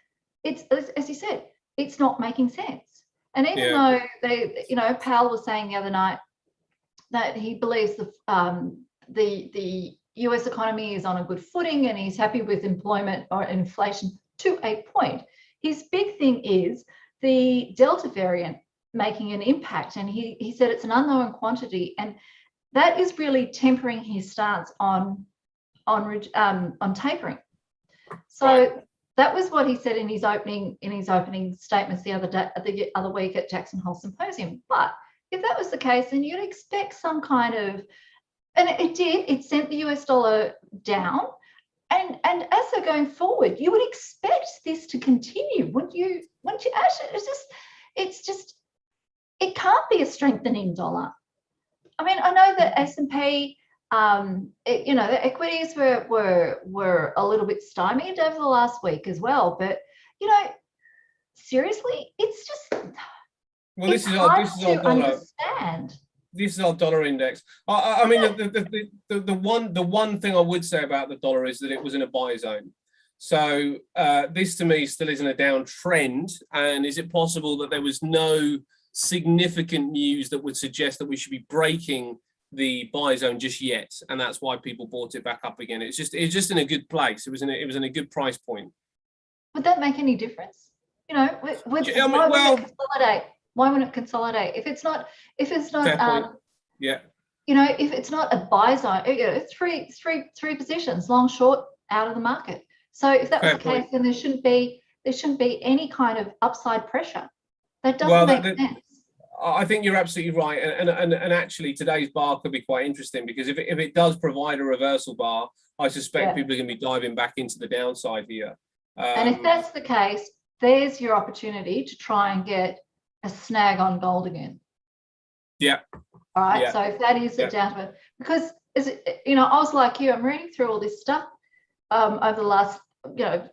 as you said, it's not making sense. And even though they, you know, Powell was saying the other night that he believes the US economy is on a good footing and he's happy with employment or inflation to a point. His big thing is the Delta variant making an impact, and he said it's an unknown quantity, and that is really tempering his stance on tapering. So that was what he said in his opening statements the other week at Jackson Hole Symposium. But if that was the case, then you'd expect some kind of, and it sent the US dollar down. And as they're going forward, you would expect this to continue, wouldn't you? Actually, it can't be a strengthening dollar. I mean, I know that S&P, you know, the equities were a little bit stymied over the last week as well. But you know, seriously, it's just this is our dollar. Understand. This is our dollar index. I mean, the one thing I would say about the dollar is that it was in a buy zone. So this to me still isn't a downtrend. And is it possible that there was no significant news that would suggest that we should be breaking the buy zone just yet, and that's why people bought it back up again? It's just in a good place. It was in a good price point. Would that make any difference? You know, why would it consolidate? Why wouldn't it consolidate if it's not you know, if it's not a buy zone? You know, three positions, long, short, out of the market. So if that was the case, then there shouldn't be any kind of upside pressure. That doesn't make sense. I think you're absolutely right, and actually today's bar could be quite interesting, because if it does provide a reversal bar, I suspect people are going to be diving back into the downside here. And if that's the case, there's your opportunity to try and get a snag on gold again. Yeah. All right. Yeah. So if that is a downturn, because you know, I was like you, I'm reading through all this stuff over the last, you know,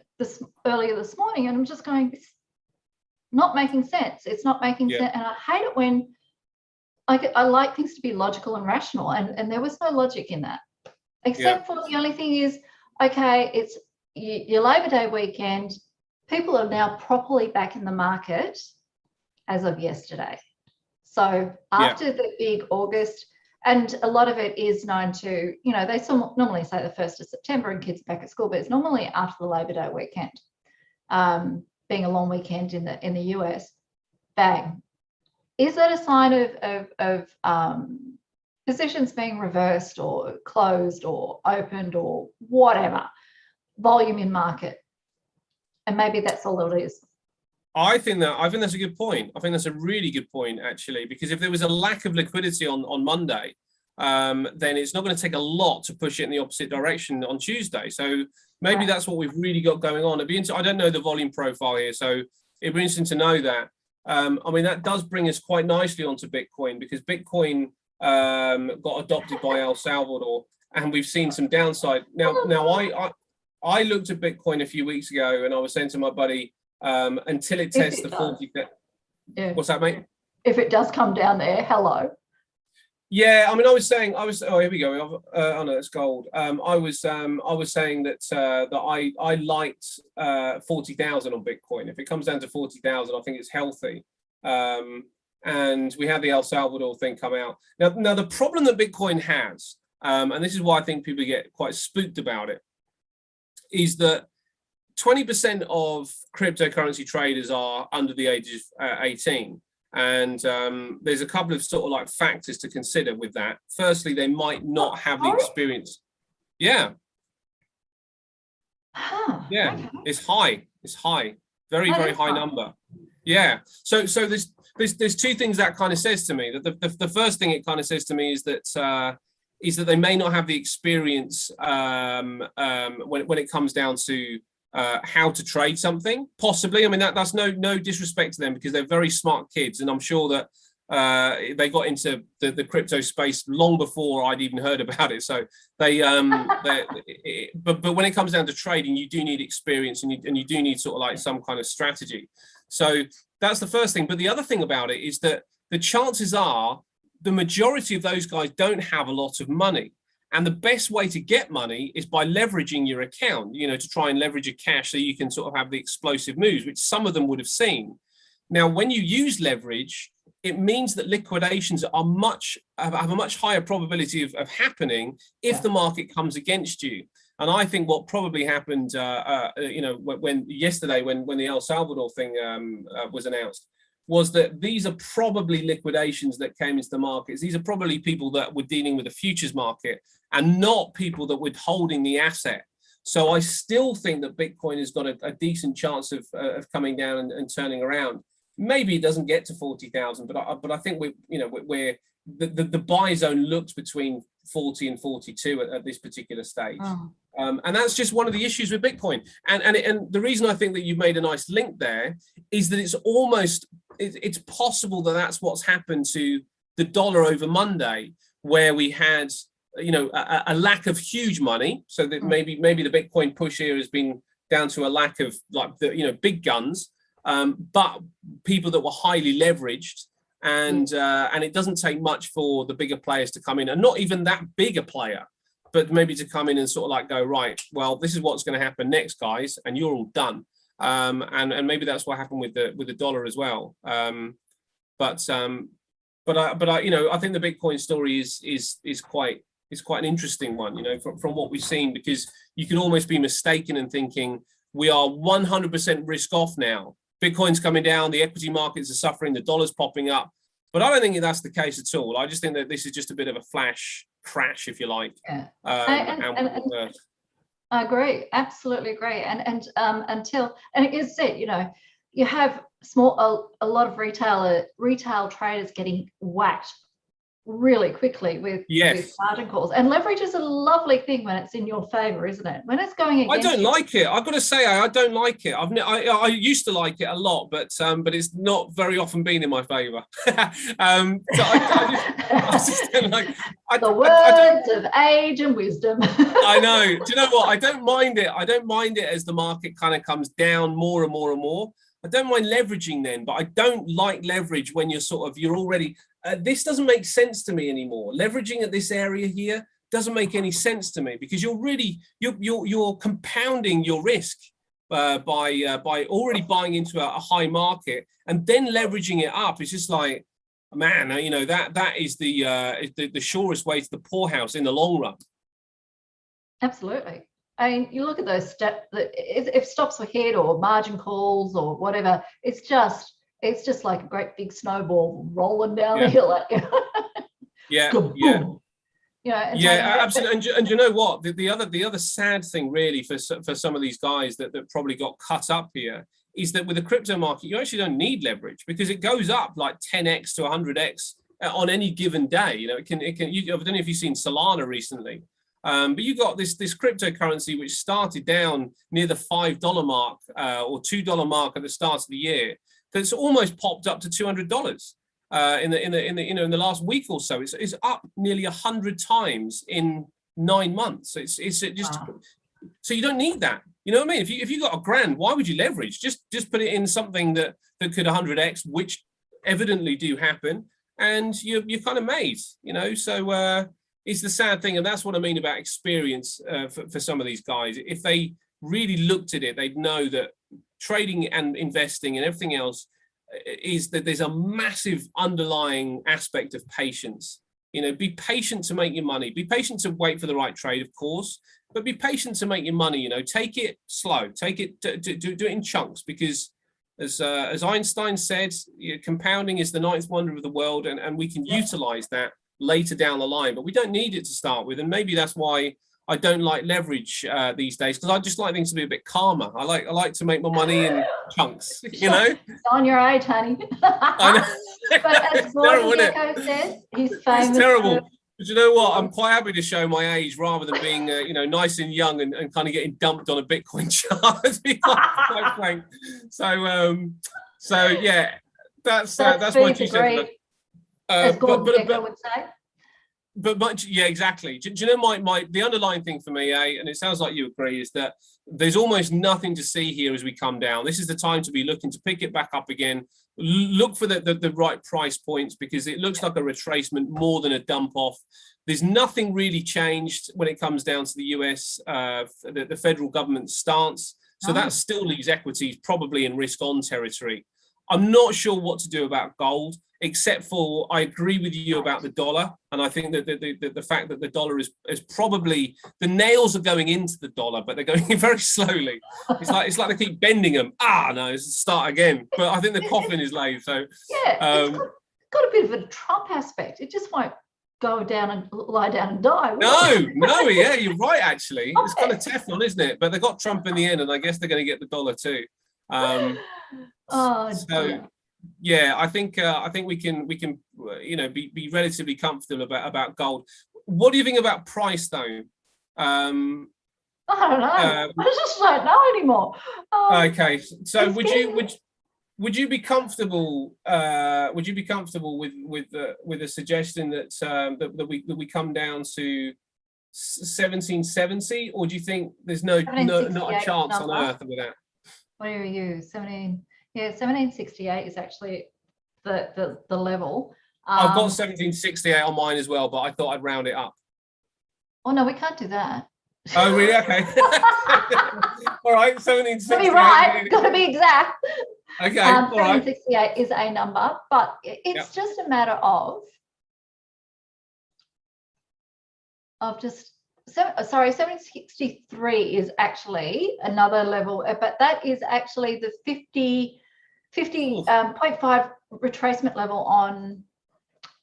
earlier this morning, and I'm just going, it's not making sense. It's not making sense, and I hate it when I like things to be logical and rational, and there was no logic in that, except for the only thing is, okay, it's, your Labor Day weekend, people are now properly back in the market as of yesterday. So after the big August, and a lot of it is known to, you know, they normally say the 1st of September and kids are back at school, but it's normally after the Labor Day weekend, being a long weekend in the US. Bang. Is that a sign of positions being reversed or closed or opened or whatever, volume in market? And maybe that's all it is. I think that's a good point. I think that's a really good point, actually, because if there was a lack of liquidity on Monday, then it's not going to take a lot to push it in the opposite direction on Tuesday. So maybe that's what we've really got going on. I don't know the volume profile here, so it'd be interesting to know that. I mean, that does bring us quite nicely onto Bitcoin, because Bitcoin got adopted by El Salvador, and we've seen some downside. Now I looked at Bitcoin a few weeks ago, and I was saying to my buddy, until it tests the 40. Yeah. What's that, mate? If it does come down there, hello. Yeah, I mean, oh, here we go. Oh no, it's gold. I was saying that I liked 40,000 on Bitcoin. If it comes down to 40,000, I think it's healthy. And we had the El Salvador thing come out. Now the problem that Bitcoin has, and this is why I think people get quite spooked about it, is that 20% of cryptocurrency traders are under the age of 18. And there's a couple of sort of like factors to consider with that. Firstly, they might not have the experience. Yeah. Yeah, okay. It's high. Very, very high number. Yeah. So there's two things that kind of says to me. That the first thing it kind of says to me is that they may not have the experience when it comes down to how to trade something, possibly. I mean, that's no disrespect to them, because they're very smart kids, and I'm sure that they got into the crypto space long before I'd even heard about it. So but when it comes down to trading, you do need experience, and you do need sort of like some kind of strategy. So that's the first thing. But the other thing about it is that the chances are the majority of those guys don't have a lot of money. And the best way to get money is by leveraging your account, you know, to try and leverage your cash so you can sort of have the explosive moves, which some of them would have seen. Now, when you use leverage, it means that liquidations are have a much higher probability of happening if the market comes against you. And I think what probably happened, you know, when the El Salvador thing was announced, was that these are probably liquidations that came into the markets. These are probably people that were dealing with the futures market and not people that were holding the asset. So I still think that Bitcoin has got a decent chance of coming down and turning around. Maybe it doesn't get to 40,000, but I think we're the buy zone looks between 40 and 42 at this particular stage. Oh. And that's just one of the issues with Bitcoin. And the reason I think that you've made a nice link there is that it's possible that that's what's happened to the dollar over Monday, where we had, you know, a lack of huge money. So that maybe the Bitcoin push here has been down to a lack of, like, the, you know, big guns, but people that were highly leveraged. And it doesn't take much for the bigger players to come in, and not even that big a player, but maybe to come in and sort of like go, right, well, this is what's going to happen next, guys, and you're all done. And maybe that's what happened with the dollar as well. But I you know, I think the Bitcoin story is quite an interesting one, you know, from what we've seen, because you can almost be mistaken in thinking we are 100% risk off now. Bitcoin's coming down, the equity markets are suffering, the dollar's popping up. But I don't think that's the case at all. I just think that this is just a bit of a flash crash, if you like. Yeah. I agree, absolutely agree. And it is said, you know, you have a lot of retail traders getting whacked really quickly with margin calls. And leverage is a lovely thing when it's in your favor, isn't it? When it's going against I don't like it. I've got to say, I don't like it. I used to like it a lot, but it's not very often been in my favor. So I just don't like the words of age and wisdom. I know. Do you know what? I don't mind it. I don't mind it as the market kind of comes down more and more and more. I don't mind leveraging then, but I don't like leverage when you're already. This doesn't make sense to me anymore. Leveraging at this area here doesn't make any sense to me, because you're compounding your risk by already buying into a high market and then leveraging it up. It's just like, man, you know, that is the surest way to the poorhouse in the long run. Absolutely. I mean, you look at those steps, if stops were hit or margin calls or whatever, it's just like a great big snowball rolling down the hill at you. Yeah, You know, absolutely. And you know what? The other sad thing, really, for some of these guys that probably got cut up here, is that with the crypto market, you actually don't need leverage, because it goes up like 10x to 100x on any given day. You know, it can. I don't know if you've seen Solana recently. But you got this cryptocurrency which started down near the $5 mark or $2 mark at the start of the year, that's almost popped up to $200 in the last week or so. It's up nearly 100 times in 9 months. It's just wow. So you don't need that. You know what I mean? If you got $1,000, why would you leverage? Just put it in something that could 100x, which evidently do happen, and you're kind of made. You know, so. It's the sad thing, and that's what I mean about experience for some of these guys. If they really looked at it, they'd know that trading and investing and everything else is that there's a massive underlying aspect of patience. You know, be patient to make your money. Be patient to wait for the right trade, of course, but be patient to make your money. You know, take it slow. Take it do it in chunks, because as Einstein said, compounding is the ninth wonder of the world, and we can utilize that later down the line, but we don't need it to start with. And maybe that's why I don't like leverage these days, because I just like things to be a bit calmer. I like to make my money in chunks, you know. It's on your age, honey. I know. But as Gordon Gekko says, he's famous. It's terrible. But you know what? I'm quite happy to show my age rather than being, you know, nice and young and kind of getting dumped on a Bitcoin chart, to be quite frank. So yeah, that's my 2 cents. As Gordon Gekko would say. But yeah, exactly. Do you know the underlying thing for me, and it sounds like you agree, is that there's almost nothing to see here as we come down. This is the time to be looking to pick it back up again. Look for the right price points, because it looks like a retracement more than a dump off. There's nothing really changed when it comes down to the US, the federal government stance. So that still leaves equities probably in risk on territory. I'm not sure what to do about gold, except for I agree with you about the dollar. And I think that the fact that the dollar is probably, the nails are going into the dollar, but they're going in very slowly. It's like they keep bending them. No, let's start again. But I think the coffin is laid. So yeah, it's got a bit of a Trump aspect. It just won't go down and lie down and die. No, yeah, you're right, actually. It's kind of Teflon, isn't it? But they got Trump in the end, and I guess they're going to get the dollar too. Yeah, I think we can you know, be relatively comfortable about gold. What do you think about price though? I don't know. I just don't know anymore. Okay, so would you be comfortable? Would you be comfortable with a suggestion that we come down to 1770, or do you think there's not a chance on earth with that? What are you? 1768 is actually the level. I've got 1768 on mine as well, but I thought I'd round it up. Oh no, we can't do that. Oh really? Okay. All right, 1768. Gotta be right. Gotta be exact. Okay. All right. 1768 is a number, but it's just a matter of just. Sorry, 1763 is actually another level, but that is actually the 50.5 retracement level on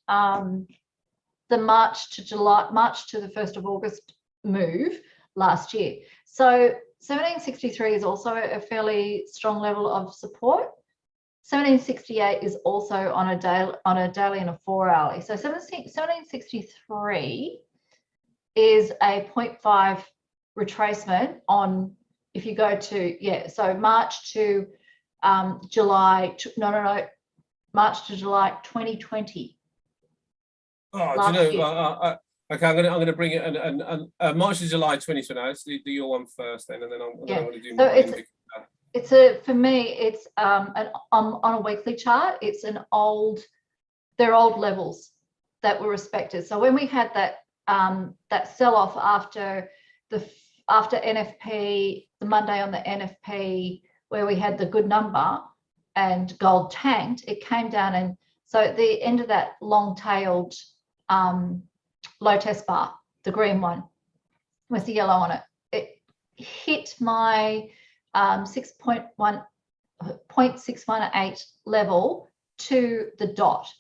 the March to the 1st of August move last year. So 1763 is also a fairly strong level of support. 1768 is also on a daily and a 4-hourly. So 1763 is a 0.5 retracement on, if you go to, so March to July, March to July 2020. Oh, do you know, okay, I'm gonna bring it and March to July 2020. Let's do your one first then, and then I'm going to do mine. So for me, it's on a weekly chart, it's they're old levels that were respected. So when we had that that sell-off after NFP, the Monday on the NFP, where we had the good number and gold tanked, it came down. And so at the end of that long-tailed low test bar, the green one with the yellow on it, it hit my 0.618 level to the dot.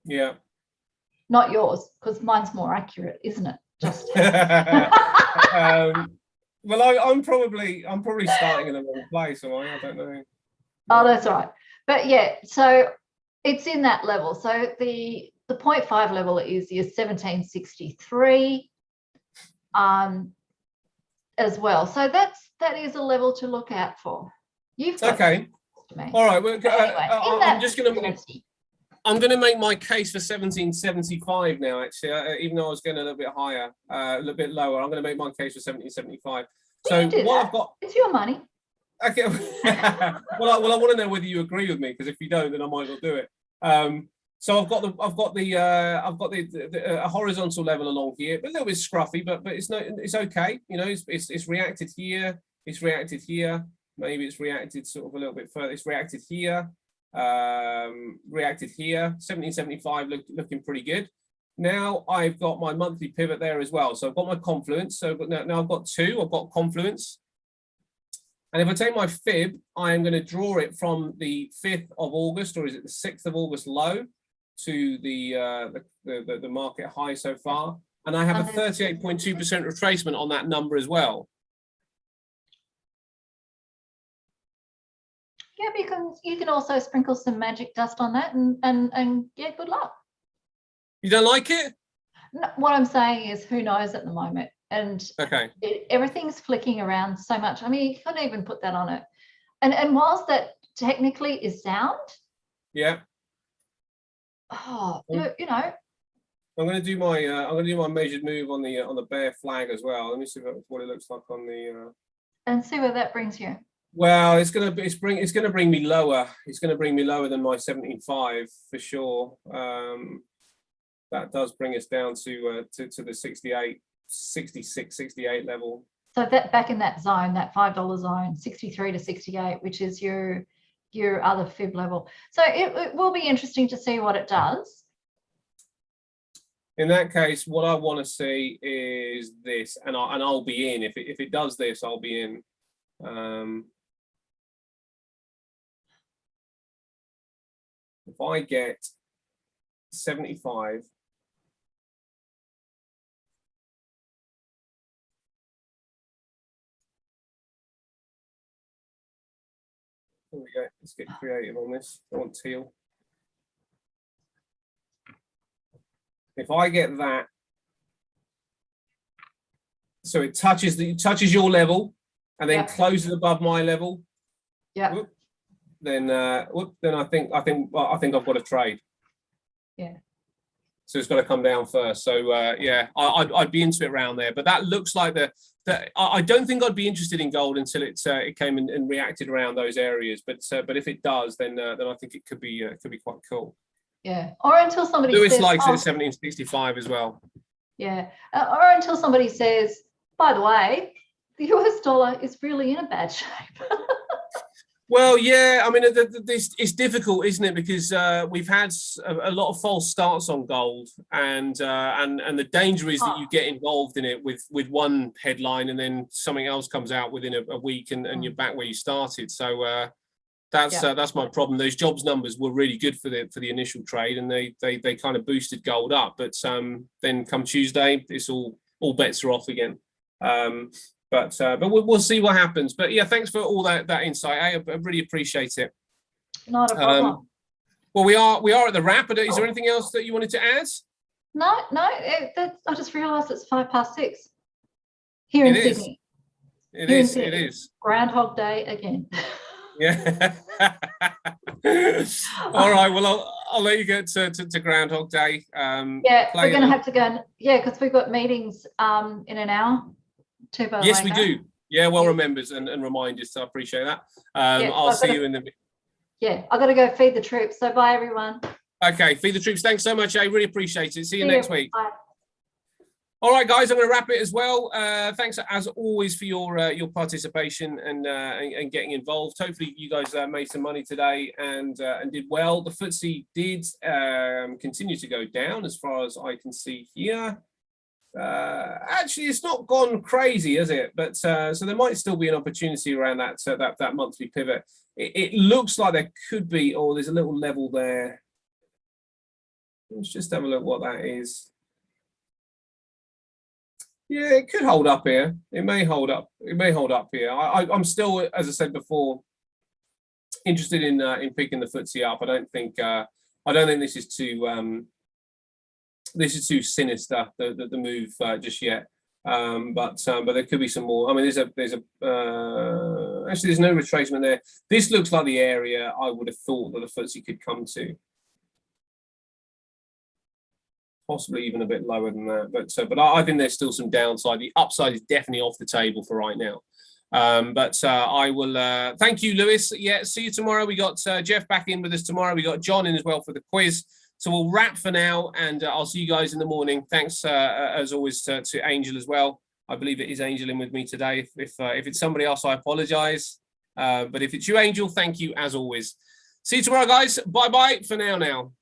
Yeah. Not yours, because mine's more accurate, isn't it? Just well, I'm probably starting in the wrong place, am I? I don't know. Oh, that's right. But yeah, so it's in that level. So the 0.5 level is your 1763 as well. So that is a level to look out for. You've got okay. All right. Well, anyway, I'm going to make my case for 1775 now. Actually, even though I was going a little bit higher, a little bit lower, I'm going to make my case for 1775. So what I've got, it's your money. Okay. well, I want to know whether you agree with me, because if you don't, then I might not do it. So I've got a horizontal level along here, a little bit scruffy, but it's okay. You know, it's reacted here. It's reacted here. Maybe it's reacted sort of a little bit further. It's reacted here. Reacted here. 1775 looking pretty good. Now I've got my monthly pivot there as well. So I've got my confluence. So now I've got two. I've got confluence. And if I take my fib, I am going to draw it from the 5th of August, or is it the 6th of August low, to the market high so far. And I have a 38.2% retracement on that number as well. Yeah, because you can also sprinkle some magic dust on that and yeah, good luck. You don't like it? No, what I'm saying is, who knows at the moment? And okay, everything's flicking around so much. I mean, you couldn't even put that on it. And whilst that technically is sound, yeah. Oh, you know. I'm going to do my measured move on the bear flag as well. Let me see what it looks like on the. And see where that brings you. Well, it's going to bring me lower. It's going to bring me lower than my 17.5 for sure. That does bring us down to the 68, 66, 68 level. So that back in that zone, that $5 zone, 63 to 68, which is your other fib level. So it will be interesting to see what it does. In that case, what I want to see is this, and I'll be in. If it does this, I'll be in. If I get 75. There we go. Let's get creative on this. I want teal. If I get that, so it touches your level, and then closes above my level. Yeah. Then I think I've got a trade. Yeah. So it's got to come down first. So yeah, I'd be into it around there. But that looks like I don't think I'd be interested in gold until it came and reacted around those areas. But if it does, then I think it could be quite cool. Yeah. Or until somebody Lewis says, likes it at 1765 as well. Yeah. Or until somebody says, by the way, the US dollar is really in a bad shape. Well, yeah, I mean, it's difficult, isn't it? Because we've had a lot of false starts on gold, and the danger is that you get involved in it with one headline, and then something else comes out within a week, and you're back where you started. So that's my problem. Those jobs numbers were really good for the initial trade, and they kind of boosted gold up. But then come Tuesday, it's all bets are off again. But we'll see what happens. But yeah, thanks for all that insight. I really appreciate it. Not a problem. Well, we are at the wrap. But is there anything else that you wanted to add? No. I just realised it's 6:05 here in Sydney. It is. Groundhog Day again. Yeah. All right. Well, I'll let you get to Groundhog Day. Yeah, we're going to have to go. Because we've got meetings in an hour. Yes, we do. Yeah, well remembered and reminded. So I appreciate that. I'll see you in the. Yeah, I've got to go feed the troops. So bye, everyone. Okay, feed the troops. Thanks so much. I really appreciate it. See you next week. Bye. All right, guys, I'm going to wrap it as well. Thanks as always for your participation and getting involved. Hopefully, you guys made some money today and did well. The FTSE did continue to go down as far as I can see here. Actually, it's not gone crazy, has it? But so there might still be an opportunity around that monthly pivot. It looks like there could be, or there's a little level there. Let's just have a look what that is. Yeah, it could hold up here. It may hold up. It may hold up here. I'm still, as I said before, interested in picking the FTSE up. I don't think this is too sinister, the move just yet. But there could be some more. I mean, there's no retracement there. This looks like the area I would have thought that the FTSE could come to. Possibly even a bit lower than that, but I think there's still some downside. The upside is definitely off the table for right now. I will thank you, Lewis. Yeah, see you tomorrow. We got Jeff back in with us tomorrow. We got John in as well for the quiz. So we'll wrap for now, and I'll see you guys in the morning. Thanks as always to Angel as well. I believe it is Angel in with me today. If it's somebody else, I apologize. But if it's you, Angel, thank you as always. See you tomorrow, guys. Bye bye for now.